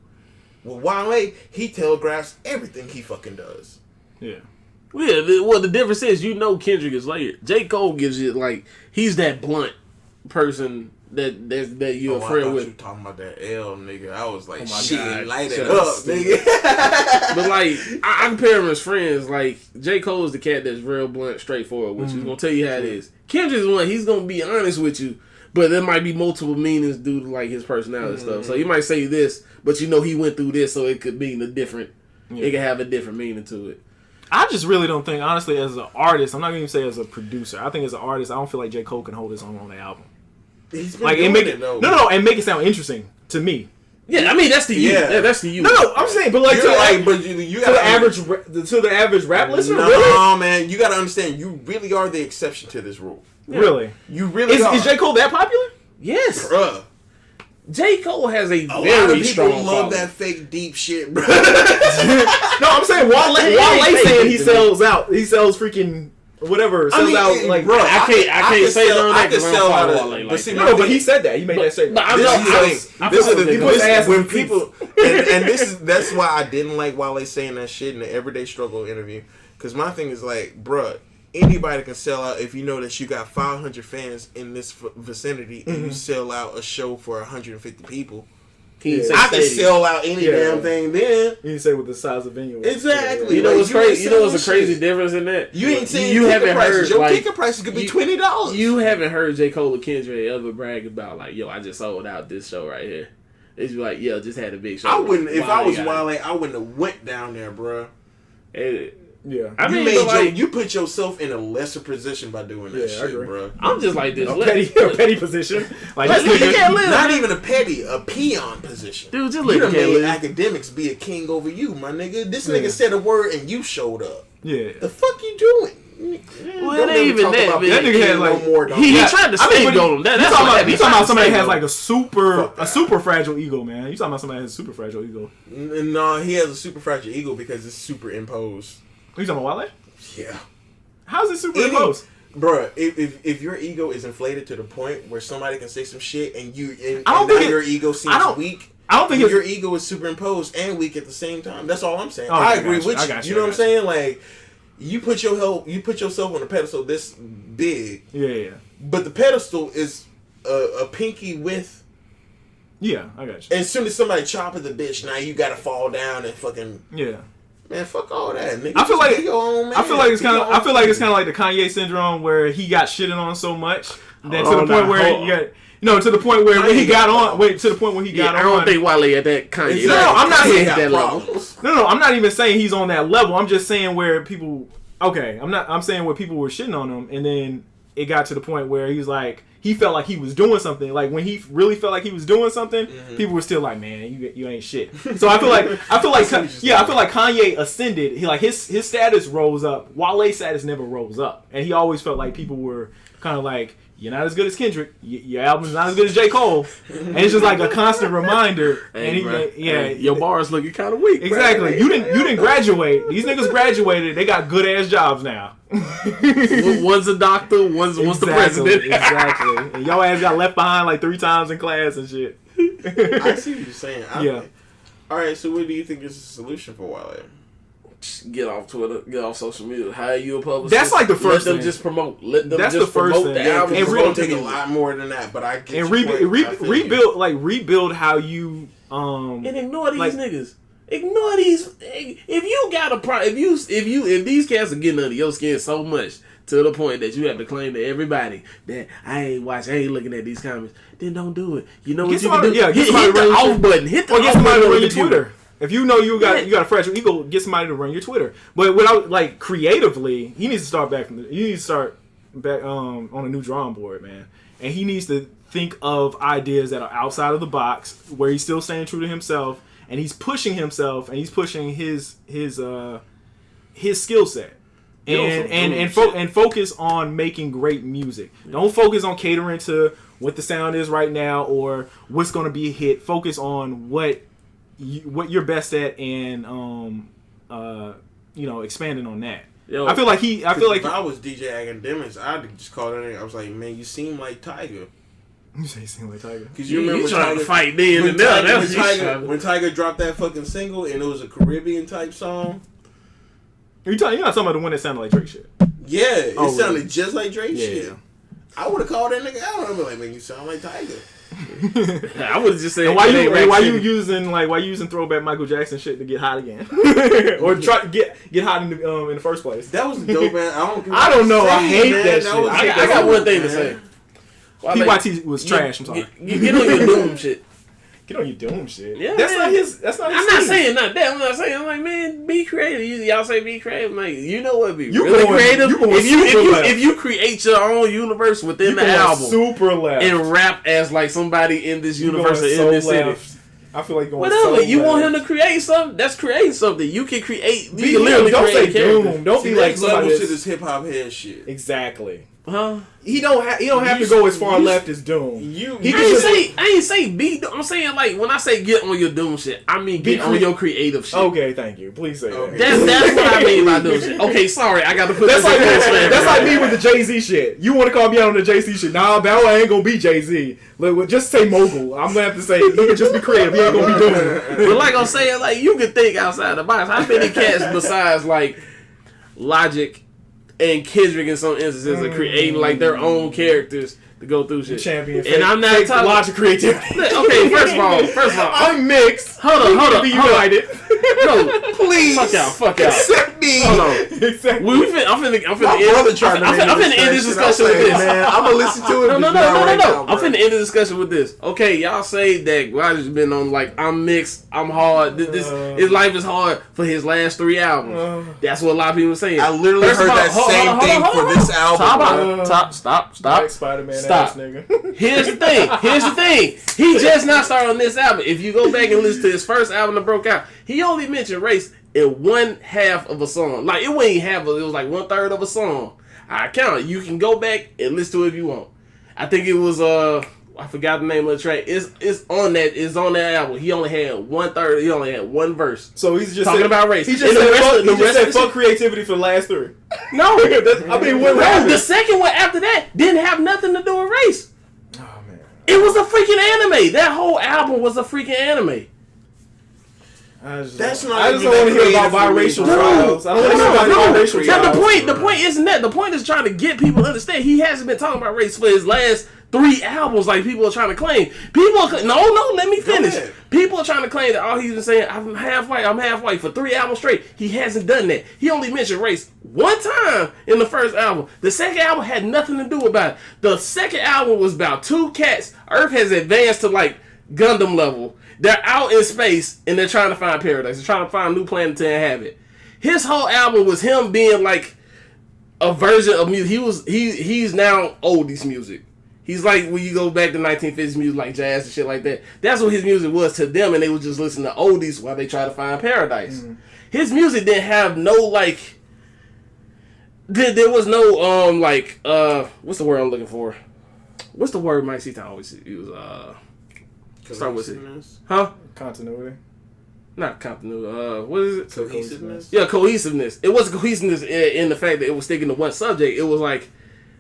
With Wale, he telegraphs everything he fucking does. Yeah. Yeah, the difference is, Kendrick is layered. J. Cole gives you, like, he's that blunt person that you a friend with. You talking about that L nigga? I was like, shit, light it up, nigga. But like, I compare them as friends. Like J. Cole is the cat that's real blunt, straightforward, which is gonna tell you how it is. Kendrick's one, he's gonna be honest with you, but there might be multiple meanings due to like his personality and stuff. So he might say this, but you know he went through this, so it could mean a different. It could have a different meaning to it. I just really don't think, honestly, as an artist, I'm not gonna even say as a producer. I think as an artist, I don't feel like J. Cole can hold his own on the album. He's been doing it though. No, and make it sound interesting to me. Yeah, I mean that's to you. Yeah, that's to you. No, I'm saying, but like, you got the average rap listener. No, really? Man, you got to understand. You really are the exception to this rule. Yeah. Really, you really are. Is J. Cole that popular? Yes, bruh. J. Cole has a lot very of strong people love following. that fake deep shit, bro. No, I'm saying Wale saying he sells out. He sells freaking whatever. Sells out like bro. I can't say none of that. I can sell out. But he said that. He made that statement. This is when people and that's why I didn't like Wale saying that shit in the Everyday Struggle interview. Because my thing is like, bruh, anybody can sell out if you know that you got 500 fans in this vicinity and you sell out a show for 150 people. I can sell out any damn thing then. You didn't say with the size of venue. Exactly. You know what's crazy? You know what's a crazy difference in that? You ain't seen you haven't heard your like, ticket prices could be $20. You haven't heard J. Cole or Kendrick ever brag about like, yo, I just sold out this show right here. It's like, yo, just had a big show. I wouldn't if I was Wale. I wouldn't have went down there, bro. Yeah, I mean, you put yourself in a lesser position by doing that shit, bro. I'm just like this, a petty position, like not even a petty, a peon position. Dude, just you let made academics be a king over you, my nigga. This nigga said a word and you showed up. Yeah, the fuck you doing? Well, it ain't even that. That nigga had like he tried to save on him. That's you talking about somebody that has like a super fragile ego, man. You talking about somebody that has a super fragile ego? No, he has a super fragile ego because it's superimposed. You talking about Wale? Yeah. How's it superimposed? Bruh, if your ego is inflated to the point where somebody can say some shit and your ego seems weak, I don't think your ego is superimposed and weak at the same time. That's all I'm saying. Oh, I agree with you. You know what I'm saying? Like, you put yourself on a pedestal this big. Yeah. But the pedestal is a pinky width. Yeah, I got you. And as soon as somebody chop at the bitch, now you gotta fall down and fucking Man, fuck all that, nigga. I feel like it's kind of like the Kanye syndrome where he got shitted on so much that to the point where he got to the point where when he got on. Wait, to the point where he got on. I don't think Wale at that Kanye. No, I'm not saying that level. No, I'm not even saying he's on that level. I'm just saying where people. Okay, I'm saying where people were shitting on him, and then it got to the point where he was like. He felt like he was doing something. Like when he really felt like he was doing something, people were still like, "Man, you ain't shit." So I feel like Kanye ascended. His status rose up. Wale's status never rose up, and he always felt like people were kind of like, "You're not as good as Kendrick. Your album's not as good as J. Cole," and it's just like a constant reminder. Your bars looking kind of weak. Exactly. Bro. You didn't graduate. These niggas graduated. They got good ass jobs now. One's a doctor, one's the president. Exactly. And your ass got left behind like 3 times in class and shit. I see what you're saying. Yeah. All right. So, what do you think is the solution for Wale? Get off Twitter, get off social media. How you a publicist? That's like the first thing. Let them just promote. Let them just promote the album. It's going to take a lot more than that, but I get rebuild how you and ignore these niggas. Ignore these. If you got a problem, if these cats are getting under your skin so much to the point that you have to claim to everybody that I ain't looking at these comments, then don't do it. You know what you can do? Yeah, hit the off button. Hit the off button to run your Twitter. If you know you got a fragile ego, get somebody to run your Twitter. But without like creatively, he needs to start back on a new drawing board, man. And he needs to think of ideas that are outside of the box, where he's still staying true to himself, and he's pushing himself, and he's pushing his skill set. And focus on making great music. Don't focus on catering to what the sound is right now or what's going to be a hit. Focus on what you're best at, and expanding on that. I feel like if I was DJ Academics, I'd just call that nigga. I was like, man, you seem like Tiger. You say you seem like Tiger? Because you remember trying to fight then and there. When Tiger dropped that fucking single and it was a Caribbean type song. You're not talking about the one that sounded like Drake shit. Yeah, it sounded just like Drake shit. I would have called that nigga out. I'd be like, man, you sound like Tiger. I would have just said, why you using throwback Michael Jackson shit to get hot again, or try to get hot in the first place? That was dope, man. I don't know. I hate that shit. I got one thing to say. PYT was trash. I'm sorry. Get on your Doom shit. Get on your Doom shit. Yeah, that's not his. I'm not saying not that. I'm not saying. I'm like, man, be creative. Y'all say be creative. I'm like, you know what? Be really creative. If you create your own universe within the album, super left, and rap as like somebody in this universe or in this city. I feel like going whatever. You left. want him to create something? That's creating something. You can create. You can literally don't create say Doom. Don't be like level shit is hip hop head shit. Exactly. Huh? He don't have to go as far left as Doom. I ain't say be. I'm saying like when I say get on your Doom shit, I mean get on your creative shit. Okay, thank you. Please say that. That's what I mean by Doom shit. Okay, sorry, I got to put that's like me with the Jay-Z shit. You want to call me out on the Jay-Z shit? Nah, Bow Wow ain't gonna be Jay-Z. Look, just say mogul. I'm gonna have to say he can just be creative. He ain't gonna be doing it. But like I'm saying, like you can think outside the box. How many cats besides like Logic and Kendrick in some instances are creating like their own characters to go through shit. Champion. And I'm not talking Logic creativity. Okay, first of all, I'm mixed. Hold on. Be united. No, please. Fuck out. Accept me. Hold on. Exactly. I'm finna end this discussion with this. Man, I'm gonna listen to it. No. I'm finna end the discussion with this. Okay, y'all say that Logic's been on like I'm mixed, I'm hard. His life is hard for his last 3 albums. That's what a lot of people are saying. I literally heard that same thing for this album. Stop. Like Spider-Man ass nigga. Here's the thing. He just not started on this album. If you go back and listen to his first album that broke out, he only mentioned race in 1/2 of a song. Like it wasn't half of it. It was like 1/3 of a song. I count it. You can go back and listen to it if you want. I think it was I forgot the name of the track. It's on that album. He only had 1/3. He only had one verse. So he's just talking about race. He just said fuck creativity for the last 3. No, the second one after that didn't have nothing to do with race. Oh man, it was a freaking anime. That whole album was a freaking anime. I just don't want to hear about biracial trials. I don't want to hear about biracial trials. The point isn't that. The point is trying to get people to understand he hasn't been talking about race for his last 3 albums like people are trying to claim. Let me finish. People are trying to claim that all he's been saying, I'm half white for 3 albums straight. He hasn't done that. He only mentioned race 1 time in the first album. The second album had nothing to do about it. The second album was about 2 cats. Earth has advanced to like Gundam level. They're out in space and they're trying to find paradise. They're trying to find a new planet to inhabit. His whole album was him being like a version of music. He's now oldies music. He's like when you go back to 1950s music like jazz and shit like that. That's what his music was to them, and they would just listen to oldies while they try to find paradise. Mm-hmm. His music didn't have no like. There was no like what's the word I'm looking for? What's the word Mike Seaton always use? Start with it. Huh? Continuity. Not continuity. What is it? Cohesiveness. Yeah, cohesiveness. It wasn't cohesiveness in the fact that it was sticking to one subject. It was like,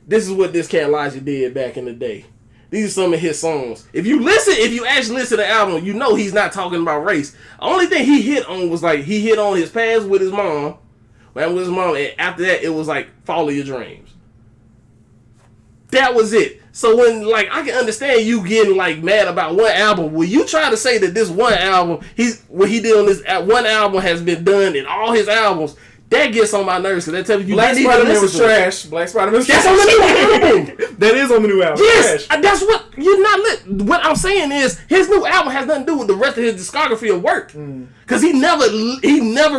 this is what this cat Logic did back in the day. These are some of his songs. If you actually listen to the album, you know he's not talking about race. The only thing he hit on was like, he hit on his past with his mom. And after that, it was like, follow your dreams. That was it. So when, like, I can understand you getting, like, mad about one album. When you try to say that this one album, what he did on this one album has been done in all his albums, that gets on my nerves. Because that tells you Black Spider-Man was trash. Black Spider-Man was trash. That's on the new album. That is on the new album. Yes, that's what you're not. What I'm saying is his new album has nothing to do with the rest of his discography of work. Because he never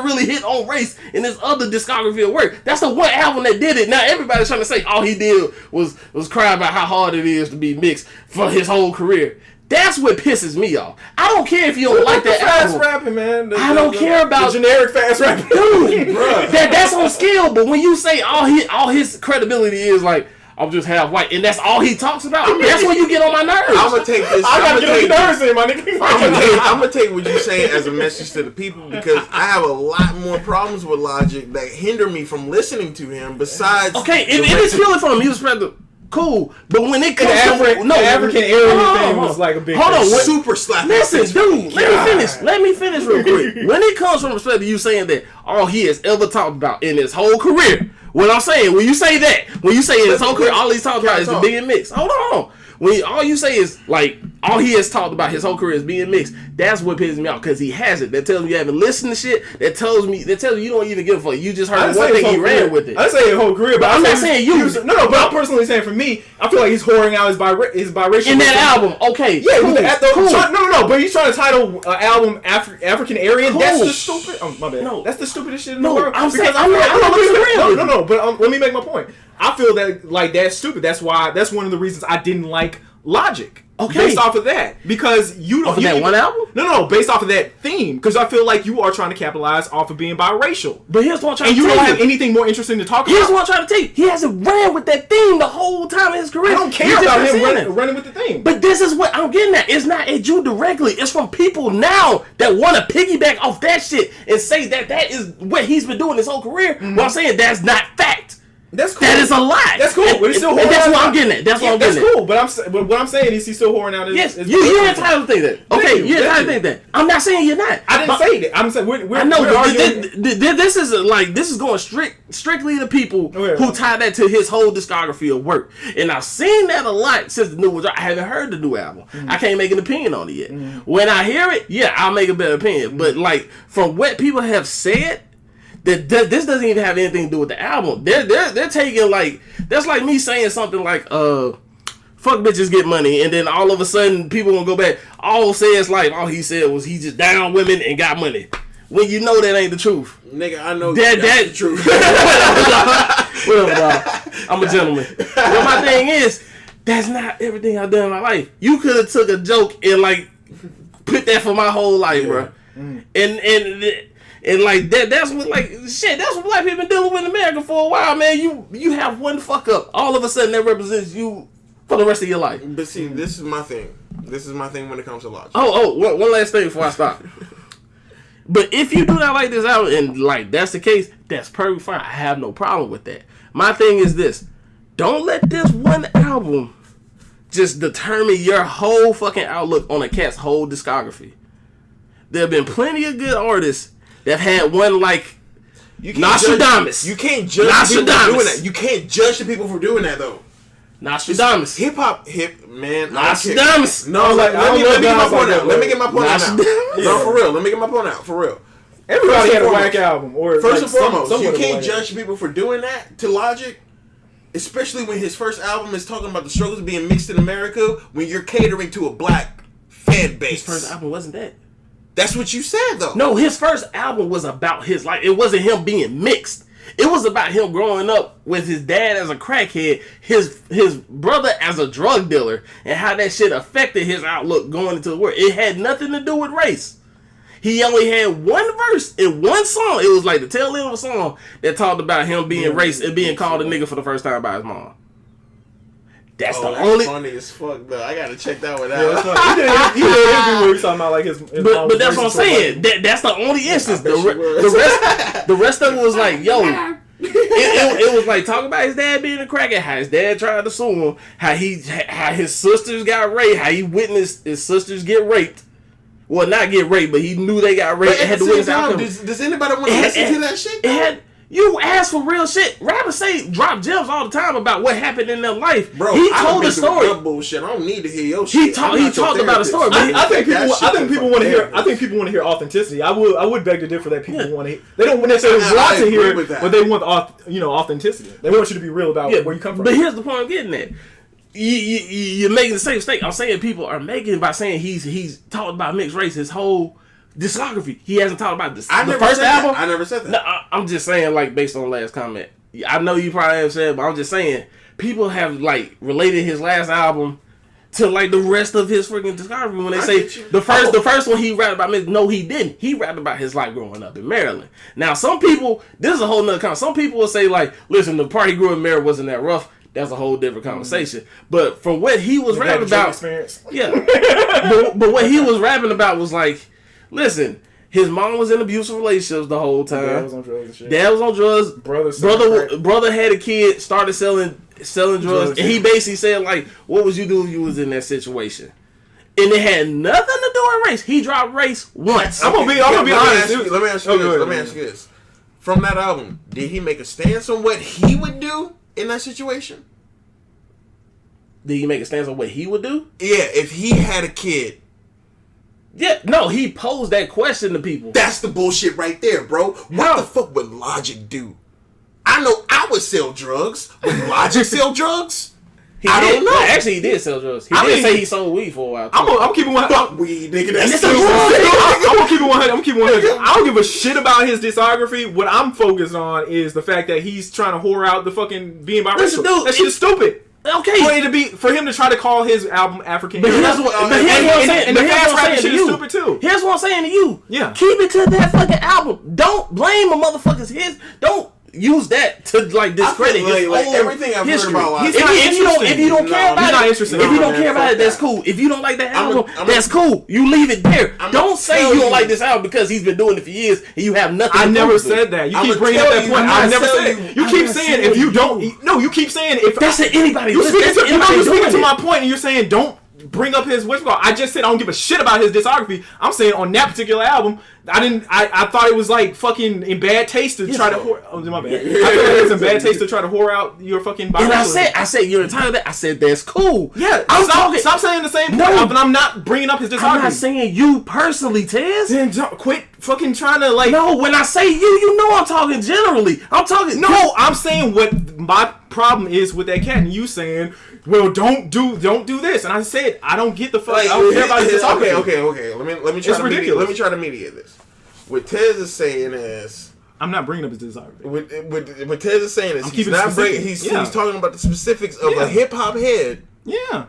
really hit on race in his other discography of work. That's the one album that did it. Now everybody's trying to say all he did was cry about how hard it is to be mixed for his whole career. That's what pisses me off. I don't care if you don't like that fast album. rapping, man. I don't care about the generic fast rapping, dude. That's on skill. But when you say all his credibility is like, I'm just half white, and that's all he talks about. That's when you get on my nerves. I'm gonna take this. I gotta get on nerves in, my nigga. I'm gonna take what you're saying as a message to the people because I have a lot more problems with Logic that hinder me from listening to him. Besides, okay, it's purely from a music perspective. Cool, but when it comes to African Aryan thing was like a big super slap. Listen, dude, let me finish real quick. When it comes from respect to you saying that all he has ever talked about in his whole career, what I'm saying, when you say in his whole career, all he's talked about is being mixed. Hold on. When all you say is like all he has talked about his whole career is being mixed, that's what pisses me off because he hasn't. That tells me you haven't listened to shit. That tells you you don't even give a fuck. You just heard one thing, he ran with it. I didn't say his whole career, but I'm not saying you. No, but I'm personally saying for me, I feel like he's whoring out his biracial in that album. Okay, yeah, cool. No, but he's trying to title album African Aryan. Cool. That's the stupid. Oh, my bad. No, that's the stupidest shit in the world. I'm saying I'm not. No, but let me make my point. I feel that like that's stupid. That's one of the reasons I didn't like Logic. Okay. Based off of that. Because you don't... Off of that one album? No, based off of that theme. Because I feel like you are trying to capitalize off of being biracial. But here's what I'm trying to tell you. And you don't have anything more interesting to talk about. Here's what I'm trying to tell you. He hasn't ran with that theme the whole time in his career. I don't care about him running with the theme. But this is what I'm getting at. It's not at you directly. It's from people now that want to piggyback off that shit and say that is what he's been doing his whole career. Mm-hmm. Well, I'm saying that's not fact. That's cool. That is a lie. That's cool. But it's still and that's what I'm getting at. That's what I'm getting at. That's cool. But what I'm saying is he's still whoring out his... Yes, you're entitled to think that. Okay, you're entitled to think that. I'm not saying you're not. I didn't say that. I'm saying we're arguing. This is going strictly to people who tie that to his whole discography of work. And I've seen that a lot since the new one. I haven't heard the new album. Mm-hmm. I can't make an opinion on it yet. Mm-hmm. When I hear it, yeah, I'll make a better opinion. Mm-hmm. But like from what people have said, that this doesn't even have anything to do with the album. They're taking like that's like me saying something like fuck bitches get money, and then all of a sudden people gonna go back. All says like all he said was he just down women and got money. When you know that ain't the truth. Nigga, I know that's the truth. Whatever, dog. I'm a gentleman. But my thing is, that's not everything I've done in my life. You could have took a joke and like put that for my whole life, bro. And like that's what like shit. That's what black people been dealing with in America for a while, man. You have one fuck up, all of a sudden that represents you for the rest of your life. But see, this is my thing. This is my thing when it comes to Logic. One last thing before I stop. But if you do not like this album and like that's the case, that's perfectly fine. I have no problem with that. My thing is this: don't let this one album just determine your whole fucking outlook on a cat's whole discography. There have been plenty of good artists that had one like Nostradamus. You can't judge people for doing that. You can't judge the people for doing that though. Nostradamus. Hip man. Nostradamus. No, like let me get my point out. Let me get my point out. No, for real. Let me get my point out. For real. Everybody had a whack album. Or first and foremost, you can't judge people for doing that to Logic. Especially when his first album is talking about the struggles of being mixed in America when you're catering to a black fan base. His first album wasn't that. That's what you said, though. No, his first album was about his life. It wasn't him being mixed. It was about him growing up with his dad as a crackhead, his brother as a drug dealer, and how that shit affected his outlook going into the world. It had nothing to do with race. He only had one verse in one song. It was like the tail end of a song that talked about him being race and being called a nigga for the first time by his mom. That's only funny as fuck though. I gotta check that one out. He did everywhere he's talking about like his but that's what I'm saying. That's the only instance. The rest of it was like, yo, it was like talking about his dad being a crackhead, how his dad tried to sue him, how his sisters got raped, how he witnessed his sisters get raped. Well, not get raped, but he knew they got raped and had to witness outcome. Does anybody want to listen to that shit? You ask for real shit. Rappers drop gems all the time about what happened in their life. Bro, he told a story. Bullshit. I don't need to hear your shit. He talked about a story. I think people want to hear. I think people want to hear authenticity. I would beg to differ that people want to hear. They don't necessarily want to hear it, but they want authenticity. They want you to be real about where you come from. But here's the point I'm getting at. You're making the same mistake I'm saying people are making by saying he's talked about mixed race his whole discography. He hasn't talked about this. The first album. I never said that. No, I'm just saying, like, based on the last comment. I know you probably have said, but I'm just saying, people have like related his last album to like the rest of his freaking discography when they say the first one he rapped about. No, he didn't. He rapped about his life growing up in Maryland. Now, some people, this is a whole nother conversation. Some people will say like, listen, the part he grew in Maryland wasn't that rough. That's a whole different conversation. But from what he was rapping about, yeah, but what he was rapping about was like, listen, his mom was in abusive relationships the whole time. Dad was on drugs and shit. Dad was on drugs. Brother had a kid, started selling selling drugs. And he basically said, like, what would you do if you was in that situation? And it had nothing to do with race. He dropped race once. I'm gonna be honest. Let me ask you this. From that album, did he make a stance on what he would do in that situation? Did he make a stance on what he would do? Yeah, if he had a kid. Yeah, no, he posed that question to people. That's the bullshit right there, bro. What the fuck would Logic do? I know I would sell drugs. Would Logic sell drugs? I don't know. Well, actually, he did sell drugs. He did say he sold weed for a while. I'm keeping one. Fuck weed, nigga. That's I'm gonna keep it 100. I'm keeping 100. I don't give a shit about his discography. What I'm focused on is the fact that he's trying to whore out the fucking being biracial. That shit is stupid. Okay, for him to try to call his album African. But here's what I'm saying. And the fast rapping shit is stupid too. Here's what I'm saying to you. Yeah. Keep it to that fucking album. Don't blame a motherfucker's his. Don't use that to like discredit his like whole everything I've history. heard about. If you don't care about it, if you don't care about it, that's cool. If you don't like that album, that's cool. You leave it there. Don't say you don't like this album because he's been doing it for years and you have nothing. I never said that. You keep bringing up that point. I never said it. You keep saying if you don't. No, you keep saying if that's anybody. You're speaking to my point, and you're saying don't bring up his what's called. I just said I don't give a shit about his discography. I'm saying on that particular album, I thought it was like fucking in bad taste to try to whore. Oh, my bad. I thought it was in bad taste to try to whore out your fucking body. And I said you're entitled to that. I said that's cool. Yeah, stop saying the same point. But I'm not bringing up his discography. I'm not saying you personally, Tez. Then quit fucking trying to like. No, when I say you know I'm talking generally. I'm talking. No, I'm saying what my problem is with that cat, and you saying, well, don't do this. And I said I don't get the fuck. I don't care about his discography. Okay. Let me try to mediate this. What Tez is saying is, I'm not bringing up his discography. What Tez is saying is he's talking about the specifics of a hip hop head. Yeah.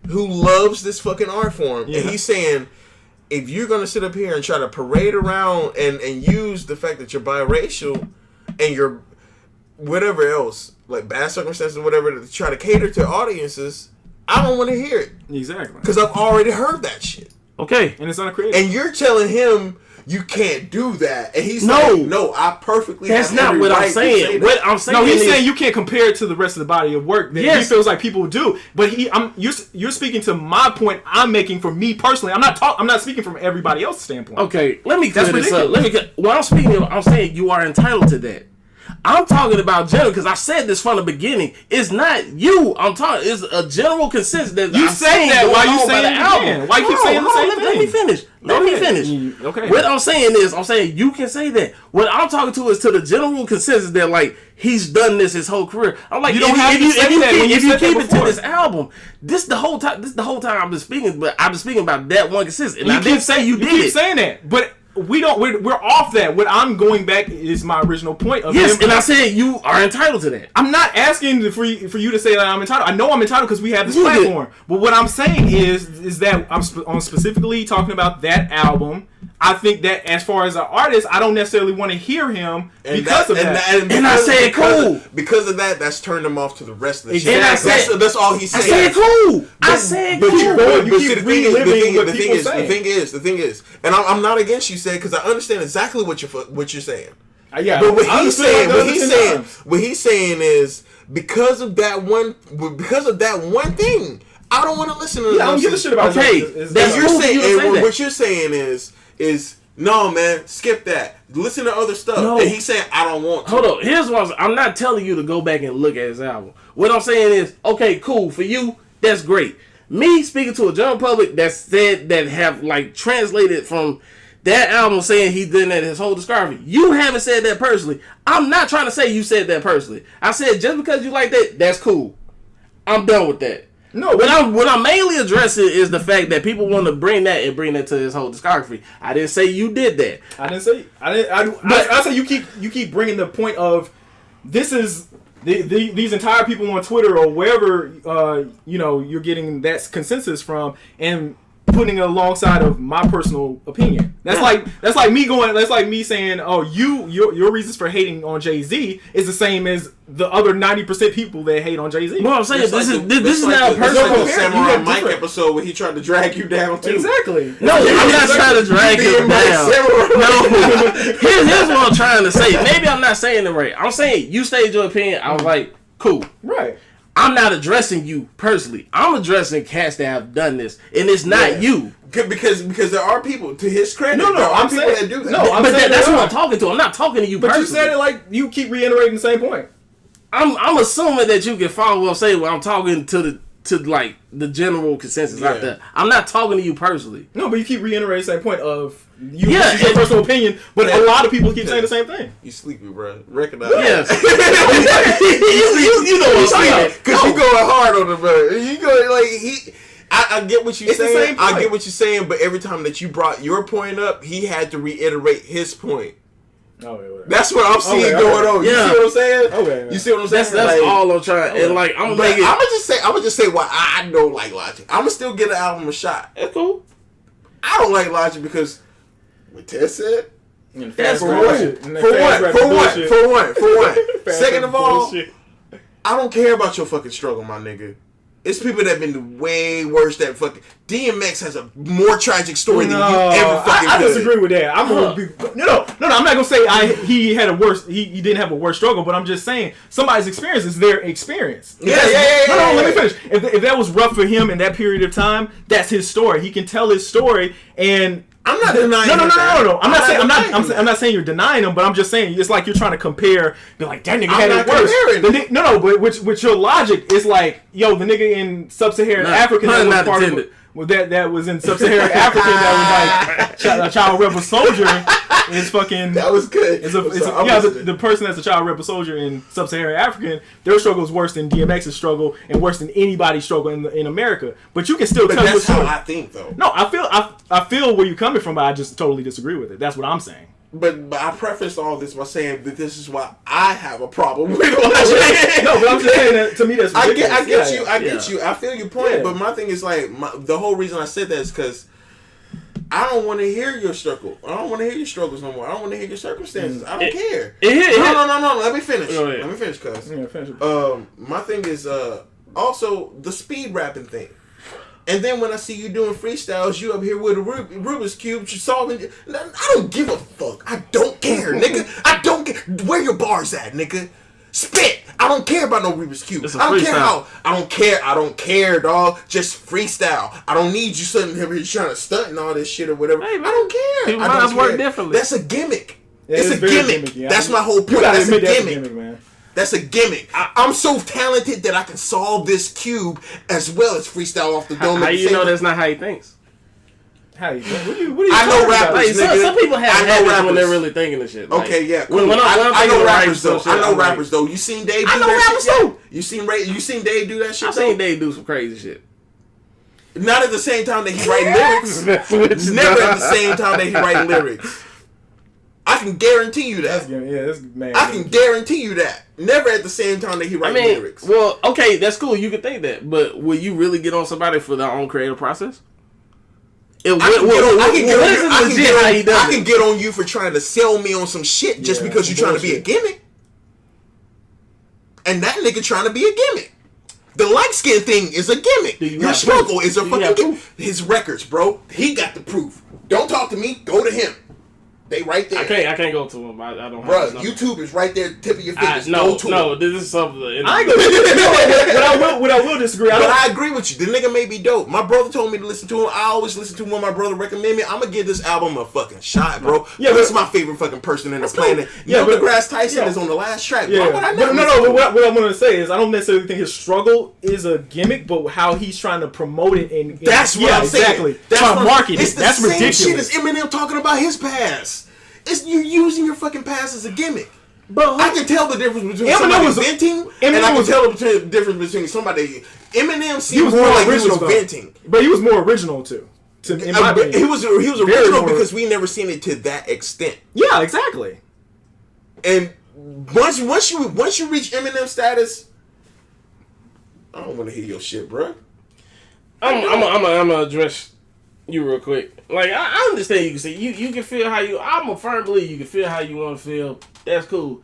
Who loves this fucking art form, and he's saying, if you're gonna sit up here and try to parade around and use the fact that you're biracial and you're whatever else, like bad circumstances or whatever, to try to cater to audiences, I don't want to hear it. Exactly. Because I've already heard that shit. Okay. And it's uncreative. And you're telling him you can't do that, and he's saying, no, I perfectly. That's not what I'm saying. What I'm saying, no, he's saying you can't compare it to the rest of the body of work that he feels like people do. But you're speaking to my point I'm making for me personally. I'm not speaking from everybody else's standpoint. Okay, let me clear this up. When I'm speaking, I'm saying you are entitled to that. I'm talking about general because I said this from the beginning. It's not you. I'm talking. It's a general consensus that you saying that while you saying the album. Why you keep saying the same thing? Let me finish. Let me finish. Okay. What I'm saying is, I'm saying you can say that. What I'm talking to is to the general consensus that like he's done this his whole career. I'm like, if you keep it to this album, this the whole time I've been speaking, but I've been speaking about that one consensus, and I didn't say you did. You keep saying that, but. We're off that. What I'm going back is my original point of and I said you are entitled to that. I'm not asking for you to say that I'm entitled. I know I'm entitled because we have this platform. But what I'm saying is that I'm specifically talking about that album. I think that as far as an artist, I don't necessarily want to hear him because of that. And I said cool. Because of that, that's turned him off to the rest of the shit. And I said, that's all he's saying. I said cool. I said cool. The thing is, and I'm not against you saying because I understand exactly what you're saying. Yeah, but what he's saying is because of that one thing, I don't want to listen to. Yeah, I don't give a shit about. Okay, what you're saying is no, man, skip that. Listen to other stuff. No. And he's saying I don't want to. Hold on. Here's what I'm not telling you to go back and look at his album. What I'm saying is, okay, cool for you. That's great. Me speaking to a general public that have like translated from that album saying he did that his whole discography. You haven't said that personally. I'm not trying to say you said that personally. I said just because you like that, that's cool. I'm done with that. No, what I'm mainly addressing is the fact that people want to bring that to his whole discography. I didn't say you did that. I say you keep bringing the point of this is these entire people on Twitter or wherever you're getting that consensus from and putting it alongside of my personal opinion. That's like me saying, oh, your reasons for hating on Jay-Z is the same as the other 90% people that hate on Jay-Z. Well, I'm saying this is not a personal Samurai Mike episode where he tried to drag you down too. Exactly. No, I'm not trying to drag you down. No. Here's what I'm trying to say. Maybe I'm not saying it right. I'm saying you stated your opinion. I was like, cool. Right. I'm not addressing you personally. I'm addressing cats that have done this, and it's not you. Because there are people, to his credit. No, I'm saying that do that. No, but that's who I'm talking to. I'm not talking to you. But personally. you said it like you keep reiterating the same point. I'm assuming that you can follow what I'm saying when I'm talking to like the general consensus out there. I'm not talking to you personally. No, but you keep reiterating the same point of you. Yeah, it's your personal opinion, but a lot of people keep saying the same thing. You sleepy, bro? Recognize. Yes. you know what I'm saying? Because you going hard on him, bro. You go like he. I get what you're saying. I get what you're saying, but every time that you brought your point up, he had to reiterate his point. That's what I'm seeing going on. You see what I'm saying? Okay. You see what I'm saying? That's all I'm trying. And like I'm gonna just say why I don't like Logic. I'm gonna still give the album a shot. That's cool. I don't like Logic because what Ted said. That's for one. Second of all, I don't care about your fucking struggle, my nigga. It's people that been way worse than fucking DMX has a more tragic story than you ever fucking I disagree with that. I'm gonna be no. I'm not gonna say he had a worse. He didn't have a worse struggle, but I'm just saying somebody's experience is their experience. Yeah. No. Let me finish. If that was rough for him in that period of time, that's his story. He can tell his story and. I'm not denying. No. I'm not saying you're denying him, but I'm just saying it's like you're trying to compare. Be like that nigga had it worse. No, but with your logic, it's like the nigga in sub-Saharan Africa that was part of that was in sub-Saharan Africa that was like a child rebel soldier is fucking. That was good. The person that's a child rebel soldier in sub-Saharan Africa, their struggle is worse than DMX's struggle and worse than anybody's struggle in America. But you can still tell. That's how I think, though. No, I feel where you're coming from, but I just totally disagree with it. That's what I'm saying. But I prefaced all this by saying that this is why I have a problem with Logic. No, but I'm just saying that to me that's ridiculous. I get you. I feel your point. Yeah. But my thing is like the whole reason I said that is because I don't want to hear your struggle. I don't want to hear your struggles no more. I don't want to hear your circumstances. I don't care. No. Let me finish. Let me finish, cuz. Yeah, finish. My thing is also the speed rapping thing. And then when I see you doing freestyles, you up here with a Rubik's Cube, you solving. I don't give a fuck. I don't care, nigga. I don't care. Where your bars at, nigga? Spit. I don't care about no Rubik's Cube. I don't care how. I don't care, dog. Just freestyle. I don't need you sitting here trying to stunt and all this shit or whatever. Hey, man, I don't care. People minds work differently. That's a gimmick. Yeah, it's a gimmick. That's my whole point. That's a gimmick, man. That's a gimmick. I'm so talented that I can solve this cube as well as freestyle off the dome. How you know that's not how he thinks? How you think? What are you I know rappers. Like, some people have habits when they're really thinking of shit. Like, okay, yeah. Cool. I know rappers though. I know rappers though. You seen Dave? I know rappers though. You seen Dave do that shit? I've seen Dave do some crazy shit. Not at the same time that he write lyrics. Never at the same time that he write lyrics. I can guarantee you that. That's man. I can guarantee you that. Never at the same time that he writes lyrics. Well, okay, that's cool. You can think that, but will you really get on somebody for their own creative process? I can get on you for trying to sell me on some shit just because you're trying to be a gimmick. And that nigga trying to be a gimmick. The light skin thing is a gimmick. Your struggle is a fucking gimmick. His records, bro. He got the proof. Don't talk to me. Go to him. They right there. I can't go to him. I don't have Bruh, YouTube is right there, tip of your fingers. No, this is something. I ain't gonna what I will disagree. I agree with you. The nigga may be dope. My brother told me to listen to him. I always listen to him when my brother recommend me. I'm gonna give this album a fucking shot, bro. Yeah, this is my favorite fucking person in the planet. Neil deGrasse Tyson is on the last track. Yeah, but what I'm gonna say is I don't necessarily think his struggle is a gimmick, but how he's trying to promote it and that's what I'm saying. Exactly. That's marketing. It's the same ridiculous. Shit as Eminem talking about his past. It's you using your fucking past as a gimmick. But I can tell the difference between somebody venting and I can tell the difference between somebody. Eminem seems more like he was venting, but he was more original too. In my opinion. He was original because we never seen it to that extent. Yeah, exactly. And once you reach Eminem status, I don't want to hear your shit, bro. I'm gonna address you real quick. Like I understand you can say you can feel how you. I'm a firm believer you can feel how you want to feel. That's cool.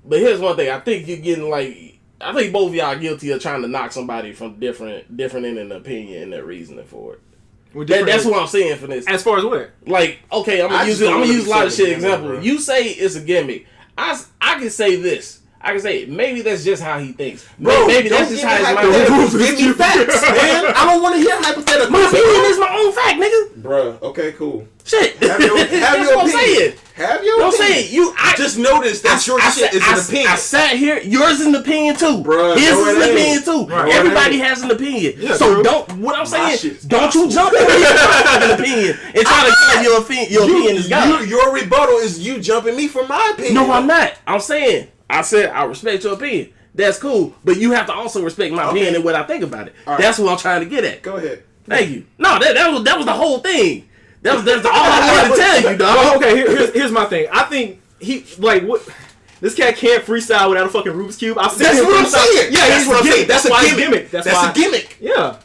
But here's one thing. I think you're getting I think both of y'all are guilty of trying to knock somebody from different in an opinion and their reasoning for it. That's what I'm saying for this. As far as what? Like, okay, I'm gonna use a lot of shit example. You say it's a gimmick. I can say this. I can say maybe that's just how he thinks. Bro, maybe that's just how his mind works. Give me facts, man. I don't want to hear hypotheticals. My opinion is my own fact, nigga. Bro, okay, cool. Shit. Have your what I'm saying. Have your opinion. I'm saying. Just notice that your shit is an opinion. I sat here. Yours is an opinion too. Bruh, his is an opinion too. Right. Everybody has an opinion. Yeah, so true. what I'm saying, don't you jump in with your opinion and try to tell your opinion is God. Your rebuttal is you jumping me for my opinion. No, I'm not. I said I respect your opinion. That's cool. But you have to also respect my opinion and what I think about it. Right. That's what I'm trying to get at. Go ahead. Thank you. No, that was the whole thing. That's all I wanted to tell you, dog. Well, okay, here's my thing. I think he what. This cat can't freestyle without a fucking Rubik's Cube. That's what I'm saying. Yeah, that's what I'm saying. That's a gimmick. That's a gimmick. Yeah.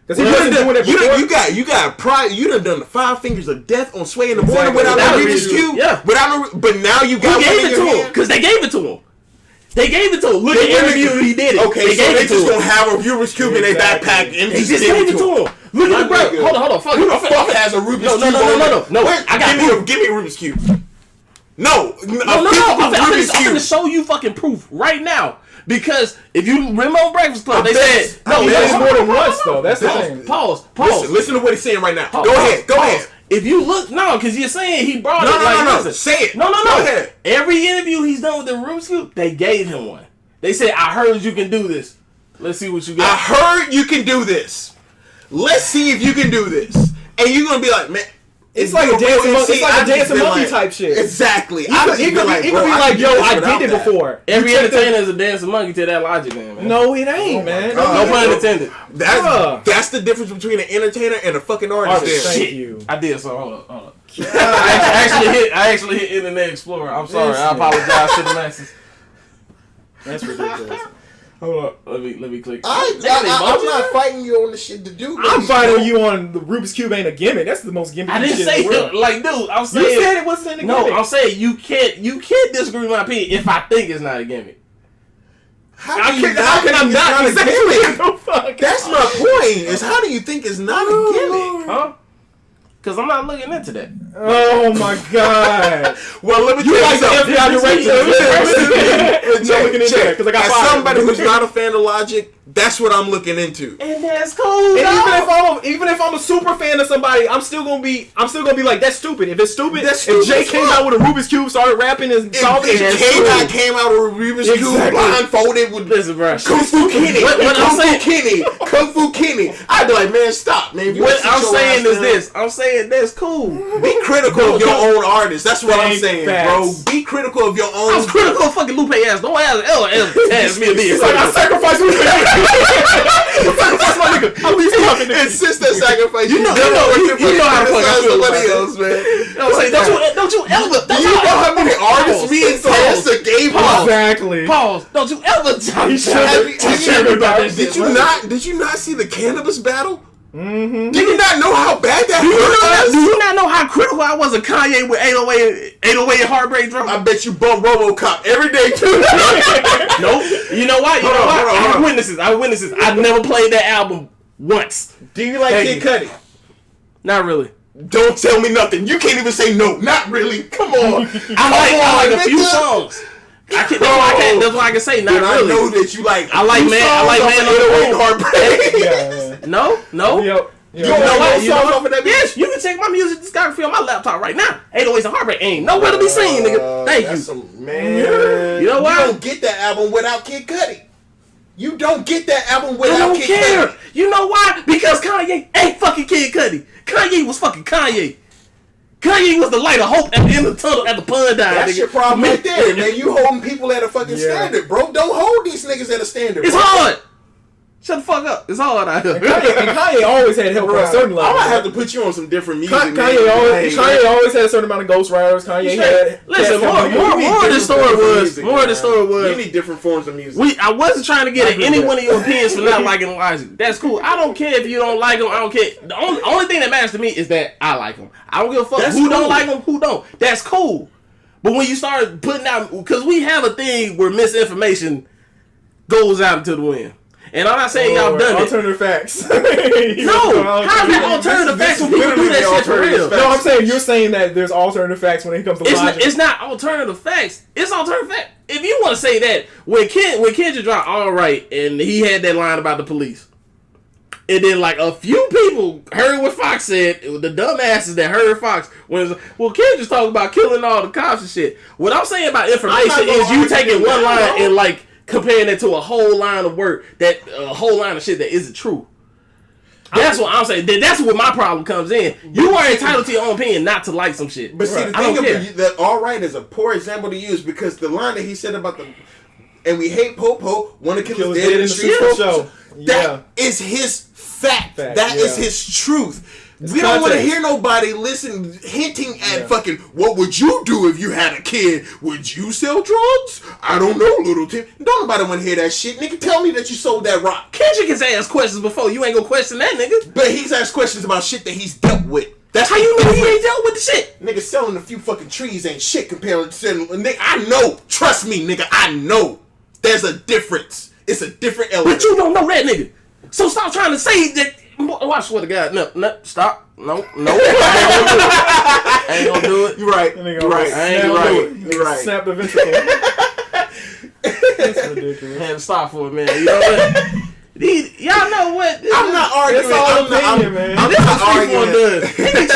Because he wasn't doing it before. You got pride. You done the 5 fingers of death on Sway in the morning without a Rubik's Cube. Yeah. But now you got one in your hand. Because they gave it to him. Look at the interview he did it. Okay, so they just don't have a Rubik's Cube in their backpack and they just gave it to him. Look at the bro. Hold on. Who the fuck has a Rubik's Cube? No. Give me a Rubik's Cube. No. I'm gonna show you fucking proof right now. Because if you remember on Breakfast Club, they said there's more than once though. That's the thing. Pause. Listen to what he's saying right now. Go ahead. If you look, because you're saying he brought it. No. Say it. No. Go ahead. Every interview he's done with the Rubik's Cube, they gave him one. They said, I heard you can do this. Let's see what you got. I heard you can do this. Let's see if you can do this. And you're going to be like, man. It's like a dancing monkey type shit. Exactly. It could be like, yo, I did it before. Every entertainer is a dancing monkey to that logic, man. No, it ain't, man. No pun intended. That's the difference between an entertainer and a fucking artist. Thank you. I did, so hold on. I actually hit Internet Explorer. I'm sorry. I apologize to the masses. That's ridiculous. Hold up. Let me click. I'm not fighting you on the shit to do. I'm fighting you on the Rubik's Cube ain't a gimmick. That's the most gimmicky shit. I didn't say it. Like, dude, I'm saying. You said it wasn't a gimmick. No, I'm saying you can't disagree with my opinion if I think it's not a gimmick. How can I not a gimmick? That's my point. Is how do you think it's not a gimmick? Huh? Because I'm not looking into that. Oh my god. Well, let me tell you something. Because I got as somebody who's not a fan of Logic, that's what I'm looking into. And that's cool. And even if I'm a super fan of somebody, I'm still gonna be like, that's stupid. If it's stupid, if Jay came out with a Rubik's Cube, started rapping and solving it, K-Dot came out with a Rubik's Cube blindfolded with Kung Fu Kenny. Kung Fu Kenny. I'd be like, man, stop, man. What I'm saying is this. I'm saying that's cool. Be critical of your own artist. That's what I'm saying, bro. Be critical of your own. I was critical of fucking Lupe ass. Don't ask me to be. It's like I sacrificed Lupe. It's sister sacrifice. You know how to fucking somebody else, man. Don't you ever? Do you know how many artists me and Tessa gave up? Exactly. Pause. Don't you ever Did you not see the cannabis battle? Mm-hmm. Do you not know how bad that was? Do you not know how critical I was of Kanye with 808 and Heartbreak Drum? I bet you bump RoboCop every day too. Nope. You know why? I have witnesses. I never played that album once. Do you like Kid Cudi? Not really. Don't tell me nothing. You can't even say no. Not really. Come on. I like a few songs. That's why I can say not really. I know that you like. I like Man on the Heartbreak. No. Yep. You know what? Yes, you can check my music discography on my laptop right now. 808s and Heartbreak ain't nowhere to be seen, nigga. Thank you. Man, you know what? You don't get that album without Kid Cudi. You don't get that album without Kid Cudi. I don't care. You know why? Because Kanye ain't fucking Kid Cudi. Kanye was fucking Kanye. Kanye was the light of hope at the end of the tunnel at the pun died. That's your problem right there, man. You holding people at a fucking standard, bro. Don't hold these niggas at a standard. It's hard. Shut the fuck up. It's hard out here. And Kanye always had help on a certain level. I'm gonna have to put you on some different music. Kanye always had a certain amount of ghostwriters. Listen, more of the story was. You need different forms of music. I wasn't trying to get at any one of your opinions for not liking Logic. That's cool. I don't care if you don't like him. I don't care. The only thing that matters to me is that I like him. I don't give a fuck don't like him, who don't. That's cool. But when you start putting out, because we have a thing where misinformation goes out into the wind. And I'm not saying y'all done alternative facts. No, how's that alternative facts when people do that shit for real? No, I'm saying you're saying that there's alternative facts when it comes to logic. It's not alternative facts. It's alternative facts. If you want to say that, when Kendrick dropped All Right and he had that line about the police, and then like a few people heard what Fox said, the dumbasses that heard Fox was, well, Kendrick's talking about killing all the cops and shit. What I'm saying about information is you taking one line and like comparing it to a whole line of work, that a whole line of shit that isn't true. That's what I'm saying. That's where my problem comes in. You are entitled to your own opinion, not to like some shit. But see, the thing of that All Right is a poor example to use because the line that he said about the and we hate Popo, want to kill his dead in the streets for show. That is his fact. That is his truth. We don't want to hear nobody hinting at fucking, what would you do if you had a kid? Would you sell drugs? I don't know, little Tim. Don't nobody want to hear that shit. Nigga, tell me that you sold that rock. Kendrick has asked questions before. You ain't gonna question that, nigga. But he's asked questions about shit that he's dealt with. That's how you know he ain't dealt with the shit. Nigga, selling a few fucking trees ain't shit compared to selling. Nigga, I know. Trust me, nigga, I know. There's a difference. It's a different element. But you don't know that, nigga. So stop trying to say that. Oh, I swear to God, no, stop, no, I ain't gonna do it. You're right. You're right. I ain't gonna do it. You're right. Snap the ventricle. That's ridiculous. I had to stop for it, man. You know what? Y'all know what? I'm not arguing. It's all opinion, man. I'm not arguing. They be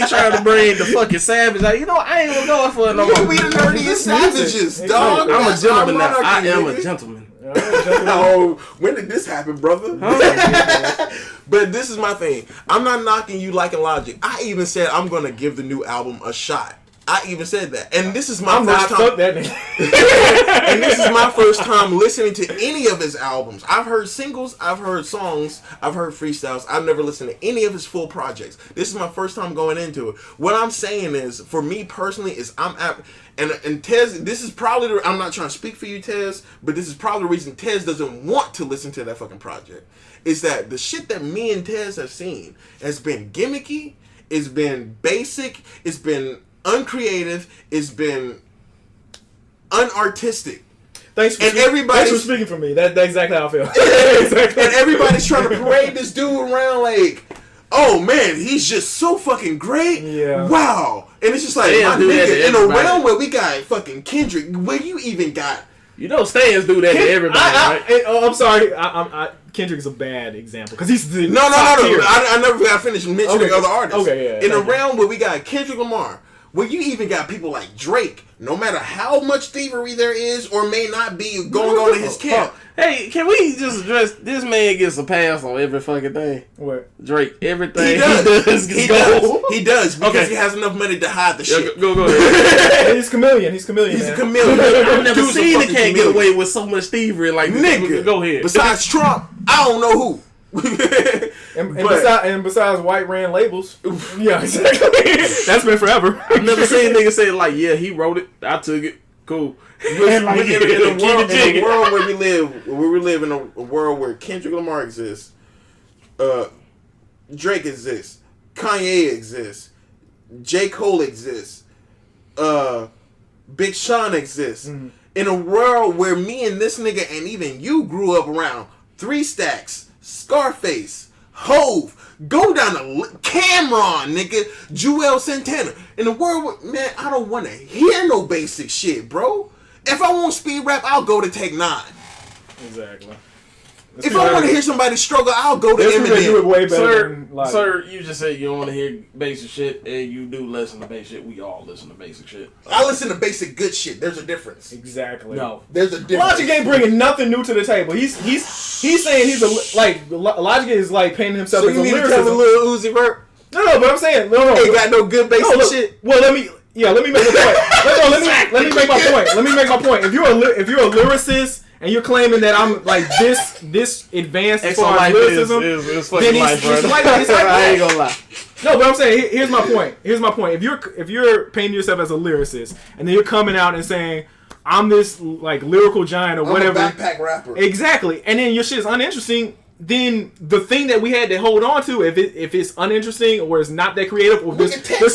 trying to bring the fucking savage out. You know, I ain't gonna go for it no more. We the nerdiest savages, dog. I'm a gentleman now. I am a gentleman. Oh, when did this happen, brother? But this is my thing. I'm not knocking you liking Logic. I even said I'm gonna give the new album a shot. I even said that, and this is my first time. Fuck that nigga. And this is my first time listening to any of his albums. I've heard singles, I've heard songs, I've heard freestyles. I've never listened to any of his full projects. This is my first time going into it. What I'm saying is, for me personally, is and Tez. This is probably I'm not trying to speak for you, Tez, but this is probably the reason Tez doesn't want to listen to that fucking project. Is that the shit that me and Tez have seen has been gimmicky, it's been basic, it's been uncreative, it's been unartistic. Thanks for speaking for me. That's exactly how I feel. Exactly. And everybody's trying to parade this dude around like, oh man, he's just so fucking great. Yeah. Wow. And it's just like, my nigga, in a realm where we got fucking Kendrick, where you even got... You know, Stans do that to everybody, right? I'm sorry. Kendrick is a bad example because he's the No. I never got to finish mentioning other artists. Okay, yeah. In a realm where we got Kendrick Lamar, where you even got people like Drake, no matter how much thievery there is or may not be going on in his camp. Hey, can we just address this man gets a pass on every fucking thing? What? Drake, everything he does. He does because he has enough money to hide the shit. Go ahead. He's chameleon. He's a chameleon. I've never seen a cat get away with so much thievery like this. Nigga. Go ahead. Besides Trump, I don't know who. and besides white ran labels, yeah, exactly. That's been forever. I've never seen niggas say like, yeah, he wrote it, I took it, cool. In a world where we live in a world where Kendrick Lamar exists, Drake exists, Kanye exists, J. Cole exists, Big Sean exists. Mm-hmm. In a world where me and this nigga and even you grew up around 3 Stacks, Scarface, Hove, go down to Cameron, nigga, Joel Santana. In a world where, man, I don't want to hear no basic shit, bro. If I want speed rap, I'll go to Take 9. Exactly. If I want to hear somebody struggle, I'll go to Eminem. Do it way better sir, you just said you don't want to hear basic shit, and you do listen to basic shit. We all listen to basic shit. I listen to basic good shit. There's a difference. Exactly. No, there's a difference. Logic ain't bringing nothing new to the table. He's saying he's Logic is like painting himself as a lyricist. So you mean to tell the Lil Uzi Vert? No, but I'm saying no. Ain't got no good basic shit. Well, let me make a point. Let me make my point. Let me make my point. If you're a lyricist and you're claiming that I'm like this advanced as far as lyricism, then he's like I ain't gonna lie. No, but I'm saying here's my point. If you're painting yourself as a lyricist and then you're coming out and saying I'm this like lyrical giant or whatever, I'm a backpack rapper, exactly, and then your shit is uninteresting. Then the thing that we had to hold on to, if it's uninteresting or it's not that creative, or there's people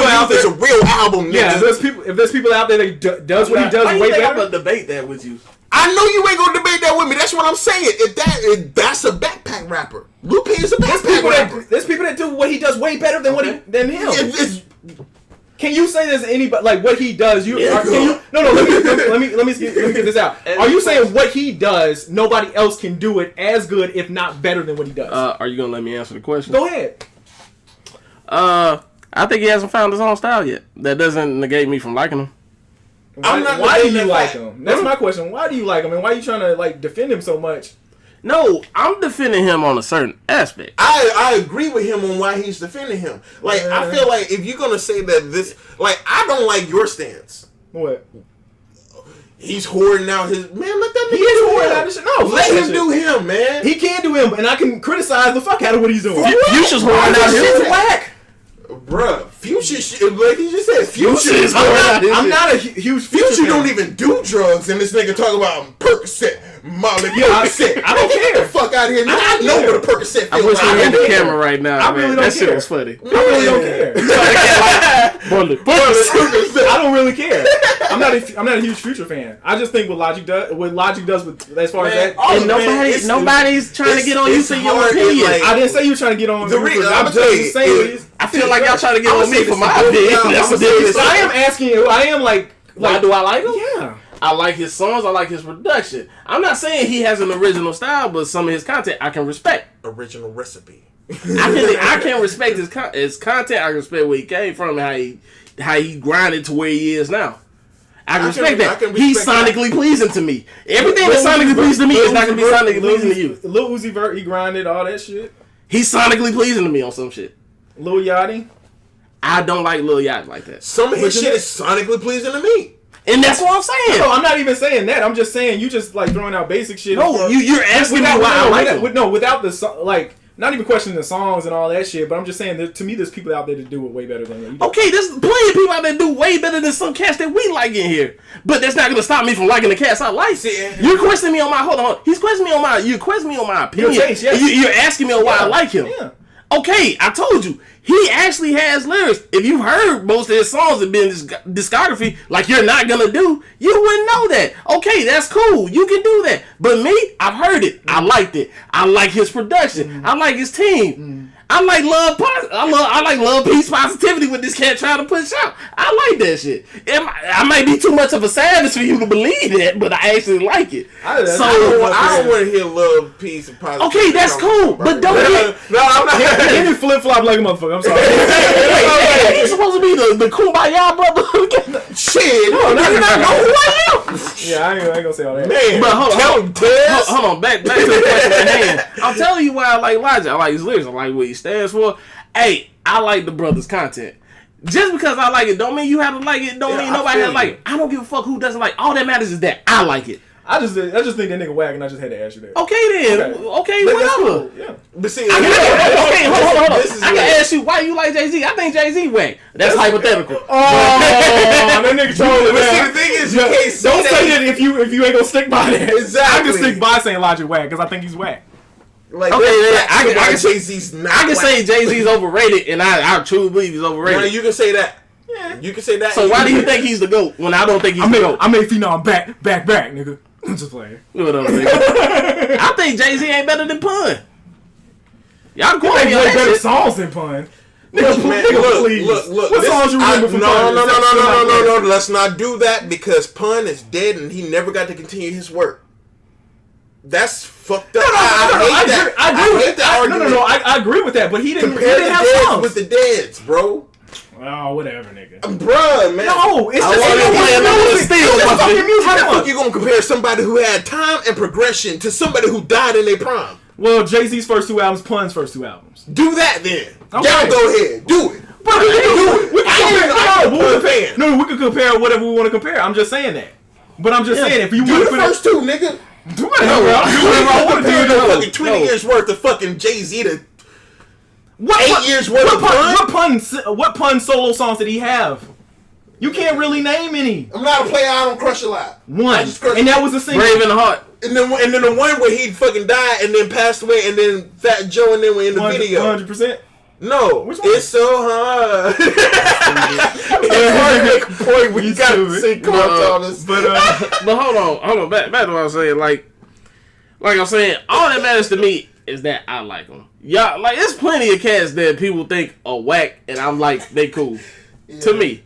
out there, it's a real album. Yeah, if there's people out there that does what he does way better. I'm gonna debate that with you. I know you ain't gonna debate that with me. That's what I'm saying. If that's a backpack rapper, Lupe is a backpack rapper. There's people that do what he does way better than than him. Can you say there's anybody like what he does? No. Let me get this out. Are you saying what he does, nobody else can do it as good, if not better than what he does? Are you gonna let me answer the question? Go ahead. I think he hasn't found his own style yet. That doesn't negate me from liking him. Why do you like him? That's my question. Why do you like him, and why are you trying to like defend him so much? No, I'm defending him on a certain aspect. I agree with him on why he's defending him. Like, I feel like if you're gonna say that this, like, I don't like your stance. What? He's hoarding out his man. Let that nigga He is hoarding out his shit. No, let him do him, man. He can do him, and I can criticize the fuck out of what he's doing. Future's hoarding out his shit. Whack. Bruh, Future shit, like he just said, Future is I'm not a huge Future don't even do drugs, and this nigga talking about Percocet, Molly Percocet. I don't care. Get the fuck out of here. I know what a Percocet feels I wish like. we had the camera right now. I really don't that care. shit was funny. I really don't care. I don't really care. I'm not a huge Future fan. I just think what Logic does with as far as that. And nobody's trying to get on you for your opinion. I didn't say you were trying to get on. I'm just saying. I feel like y'all trying to get on me for my opinion. I am asking you. I am like, why do I like him? Yeah. I like his songs. I like his production. I'm not saying he has an original style, but some of his content I can respect. Original recipe. I can respect his content. I can respect where he came from and how he grinded to where he is now. I can respect that. He's sonically pleasing to me. Everything that's sonically pleasing to me is not going to be sonically pleasing to you. Lil Uzi Vert, he grinded all that shit. He's sonically pleasing to me on some shit. Lil Yachty. I don't like Lil Yachty like that. Some of his shit is sonically pleasing to me. And that's what I'm saying. No, I'm not even saying that. I'm just saying you just like throwing out basic shit. No, you're asking me why I like him. No, without the not even questioning the songs and all that shit. But I'm just saying that to me, there's people out there that do it way better than you. Okay, there's plenty of people out there that do way better than some cats that we like in here. But that's not gonna stop me from liking the cats I like. You're questioning me on my You're questioning me on my opinion. Your taste, yes. You're asking me on why I like him. Yeah. Okay, I told you. He actually has lyrics. If you've heard most of his songs and been in his discography, like you're not gonna do, you wouldn't know that. Okay, that's cool. You can do that. But me, I've heard it. I liked it. I like his production. I like his team. I like love, peace, positivity with this cat trying to push out. I like that shit. I might be too much of a savage for you to believe that, but I actually like it. I don't want to hear love, peace, and positivity. Okay, that's cool, but don't get... No, I'm not. He didn't flip flop like a motherfucker. I'm sorry. Hey, he's supposed to be the kumbaya brother. Shit, no, you not know who I am. Yeah, I ain't gonna say all that. Man, but hold on, back to the question at hand. I'm telling you why I like Logic. I like his lyrics. I like what he stands for. Hey, I like the brother's content. Just because I like it don't mean you have to like it. Don't mean nobody has to like it. I don't give a fuck who doesn't like it. All that matters is that I like it. I just think that nigga whack, and I just had to ask you that. Okay then. Okay whatever. Cool. Yeah. But see, hold on. I can ask you why you like Jay-Z. I think Jay-Z whack. That's hypothetical. Oh, that nigga trolling. But see, the thing is, you can't say don't say that if you ain't gonna stick by that. Exactly. I can stick by saying Logic whack because I think he's whack. Like, okay, I can say Jay-Z's not. I can say Jay-Z's overrated, and I truly believe he's overrated. Well, you can say that. Yeah. You can say that. So why do you think he's the GOAT when I don't think he's the GOAT? I made Phenom back, nigga. I'm just playing. What up, nigga? I think Jay-Z ain't better than Pun. Y'all quote me on that better shit. songs than Pun. Look. What songs you remember from Pun? No. Let's not do that because Pun is dead and he never got to continue his work. That's fucked up. I hate that argument. No. I agree with that, but he didn't. Compare he didn't the have deads songs with the deads, bro. Oh, whatever, nigga. Bruh, man. No, it's just fucking music. How the fuck you gonna compare somebody who had time and progression to somebody who died in their prime? Well, Jay-Z's first two albums, Pun's first two albums. Do that then. Okay. Y'all go ahead. Do it. But we can compare whatever we want to compare. I'm just saying that. But I'm just saying if you do the first two, nigga. Do whatever I want to do. Fucking 20 years worth of fucking Jay-Z to 8 years worth of Pun. What Pun solo songs did he have? You can't really name any. I'm not a player. I don't crush a lot. One, and that was a single. Brave in the Heart. And then the one where he fucking died and then passed away, and then Fat Joe and then were in the video. 100%. No, it's so hard. It's hard to make a point when you got to say Cartonis. But hold on. Back to what I was saying. Like I'm saying, all that matters to me is that I like them. Y'all, like, there's plenty of cats that people think are whack, and I'm like, they cool. Yeah. To me.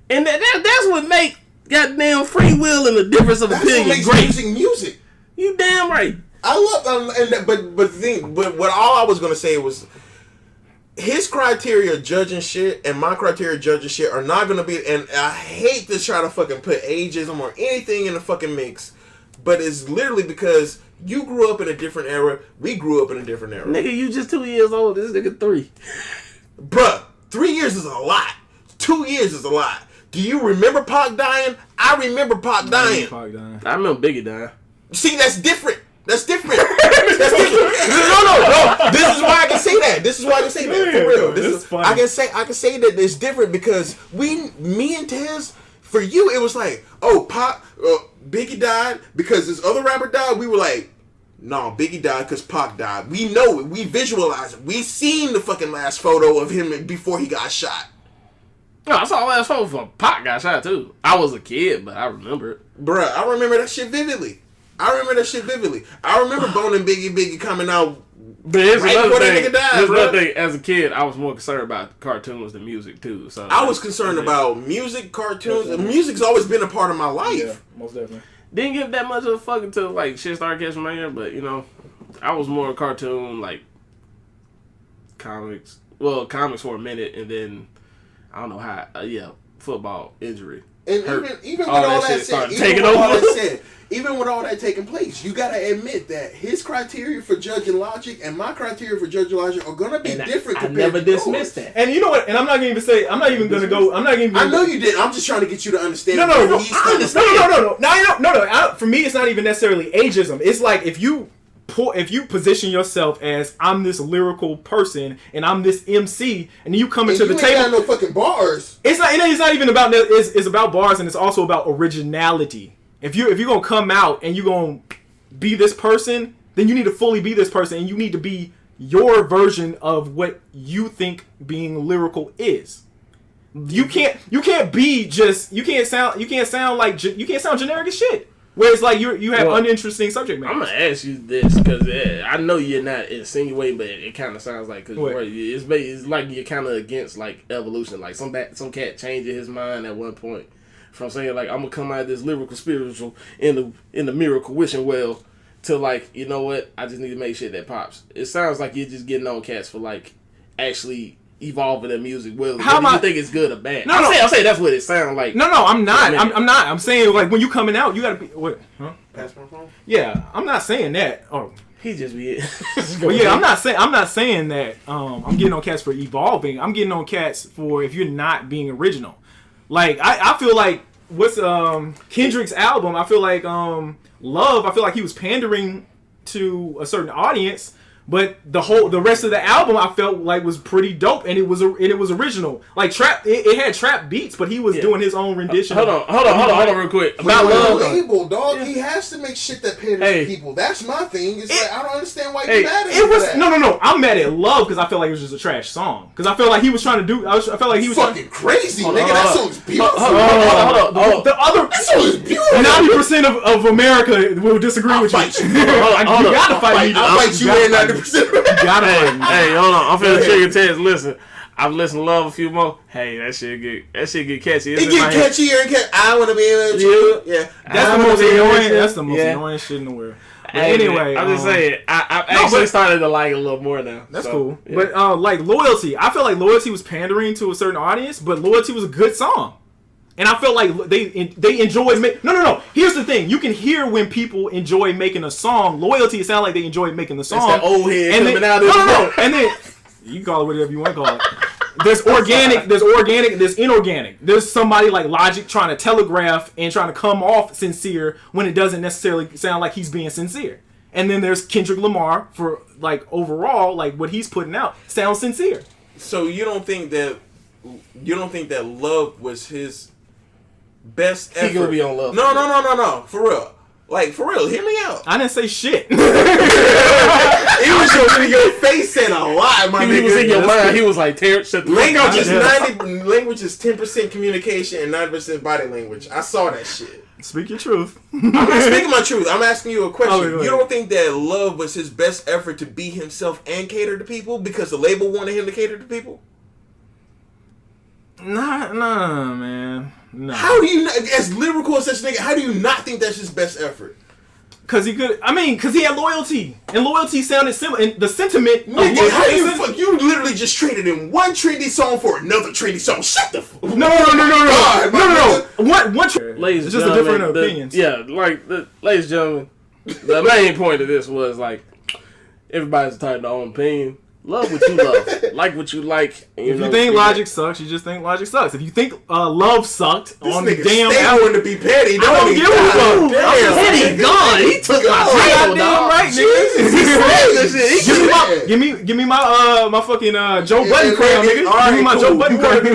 And that's what make goddamn free will and the difference of opinion great. Music. You damn right. I love, but what all I was gonna say was, his criteria judging shit and my criteria judging shit are not gonna be. And I hate to try to fucking put ageism or anything in the fucking mix, but it's literally because you grew up in a different era. We grew up in a different era. Nigga, you just 2 years old. This nigga 3. Bruh, 3 years is a lot. 2 years is a lot. Do you remember Pac dying? I remember Pac dying. I remember Biggie dying. See, that's different. That's different. That's different. No. This is why I can say that. For real. This is funny. I can say that it's different because me and Tez, for you, it was like, oh, Pac, Biggie died because this other rapper died. We were like, no, Biggie died because Pac died. We know it. We visualize it. We seen the fucking last photo of him before he got shot. No, I saw the last photo for Pac got shot too. I was a kid, but I remember it. Bruh, I remember that shit vividly. I remember Bone and Biggie coming out. But here's another thing. As a kid, I was more concerned about cartoons than music too. So I was concerned about music, cartoons. And music's always been a part of my life. Yeah, most definitely. Didn't give that much of a fuck until like shit started catching my ear. But I was more cartoon, like comics. Well, comics for a minute, and then I don't know how. Football injury. And even with all that said, even with all that taking place, you gotta admit that his criteria for judging logic and my criteria for judging logic are gonna be different. I never dismissed that. And you know what? And I'm not even gonna go. I know you did. I'm just trying to get you to understand. No. For me, it's not even necessarily ageism. It's like if you position yourself as I'm this lyrical person and I'm this MC, and then you come into the table. You ain't got no fucking bars. It's not even about that. It's about bars, and it's also about originality. If you're gonna come out and you're gonna be this person, then you need to fully be this person, and you need to be your version of what you think being lyrical is. You can't sound generic as shit. Where it's like you have uninteresting subject matter. I'm gonna ask you this because I know you're not insinuating, but it kind of sounds like it's like you're kind of against like evolution. Like some cat changing his mind at one point from saying like I'm gonna come out of this lyrical spiritual in the miracle wishing well to like, you know what, I just need to make shit that pops. It sounds like you're just getting on cats for like actually evolving their music. Well, how do you think it's good or bad? I'll say that's what it sounds like. No, I'm not. I'm not. I'm saying like when you coming out, you gotta be. What? Huh? Pass my phone. Yeah, I'm not saying that. Oh, he just be. Well, yeah, I'm not saying that. I'm getting on cats for evolving. I'm getting on cats for if you're not being original. Like I feel like what's Kendrick's album. I feel like Love. I feel like he was pandering to a certain audience. But the rest of the album I felt like was pretty dope, and it was original. Like trap, it had trap beats, but he was doing his own rendition. Hold on, real quick. About Love, label, dog. Yeah. He has to make shit that panders to people. That's my thing. It's like I don't understand why you're mad at it. Was no. I'm mad at Love because I felt like it was just a trash song. Because I felt like he was trying to do. I felt like he was fucking crazy, nigga. That song's beautiful. Hold on. The other that song is beautiful. 90% of America will disagree with you. You gotta fight me. I'll fight you in 90%. Hey, hold on. I'm finna trigger Tez. Listen, I've listened to Love a few more. Hey, that shit get catchy. It get catchier and catchy. I wanna be with you. Yeah, that's the most annoying. That's the most annoying shit in the world. But anyway, I'm just saying. I actually started to like it a little more now. That's cool. Yeah. But like Loyalty, I feel like Loyalty was pandering to a certain audience, but Loyalty was a good song. And I feel like they enjoy No. Here's the thing: you can hear when people enjoy making a song. Loyalty, it sounds like they enjoy making the song. That's that old head coming out. No. And then you can call it whatever you want to call it. There's organic, there's inorganic. There's somebody like Logic trying to telegraph and trying to come off sincere when it doesn't necessarily sound like he's being sincere. And then there's Kendrick Lamar for like overall, like what he's putting out sounds sincere. So you don't think that Love was his best effort? He gonna be on Love. No. For real. Like, for real, hear me out. I didn't say shit. It was your word in your face said a lot, my nigga. He was in your mind. He was like, Terrence, shut the fuck up. Language is 10% communication and 90% body language. I saw that shit. Speak your truth. I'm not speaking my truth. I'm asking you a question. Oh, you don't think that Love was his best effort to be himself and cater to people because the label wanted him to cater to people? Nah, man. Nah. How do you, as lyrical as such nigga, how do you not think that's his best effort? Cause he could. I mean, cause he had loyalty, and loyalty sounded similar. And the sentiment. Nigga, how you fuck? You literally just traded in one trendy song for another trendy song. Shut the fuck. No. One. Ladies it's just a different opinions. Yeah, like ladies and gentlemen, the main point of this was like everybody's entitled to their own opinion. Love what you love. Like what you like. If you think Logic sucks, you just think Logic sucks. If you think Love sucked this on the nigga damn album to be petty, I don't give a fuck. Petty gone. He took my title, dog. Right, nigga. Give me my fucking Joe Budden crown, nigga. Give me my Joe Budden crown.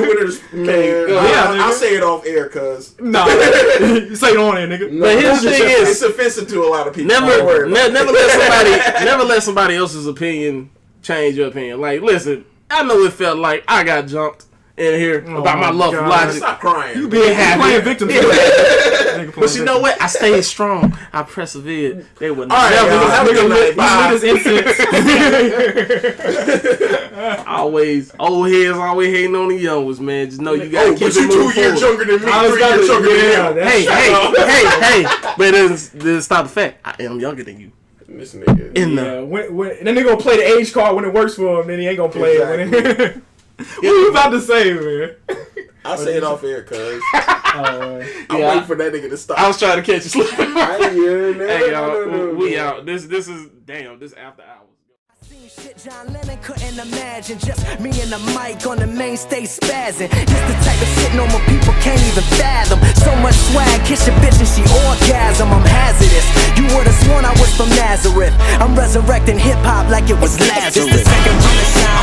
I'll say it off air, cuz. Nah, you say it on air, nigga. But his thing is, it's offensive to a lot of people. Never let somebody else's opinion change your opinion. Like, listen, I know it felt like I got jumped in here about my love for Logic. Stop crying. You being playing victim to that. But you know what? I stayed strong. I persevered. They would never lit his incense. Always, old heads always hating on the young ones, man. Just know you gotta keep it moving forward. 2 years younger than me, 3 years younger than him. Hey. But then stop the fact. I am younger than you. This nigga. Then they gonna play the age card when it works for him. Then he ain't gonna play it. What you about to say, man? I'll say it off air, cuz. I'm waiting for that nigga to stop. I was trying to catch you slipping. Hey, y'all, we out. This is after hours. Shit John Lennon couldn't imagine. Just me and the mic on the main stage spazzing. This the type of shit normal people can't even fathom. So much swag, kiss your bitch and she orgasm. I'm hazardous. You would've sworn I was from Nazareth. I'm resurrecting hip hop like it was Lazarus. This the second time to shine.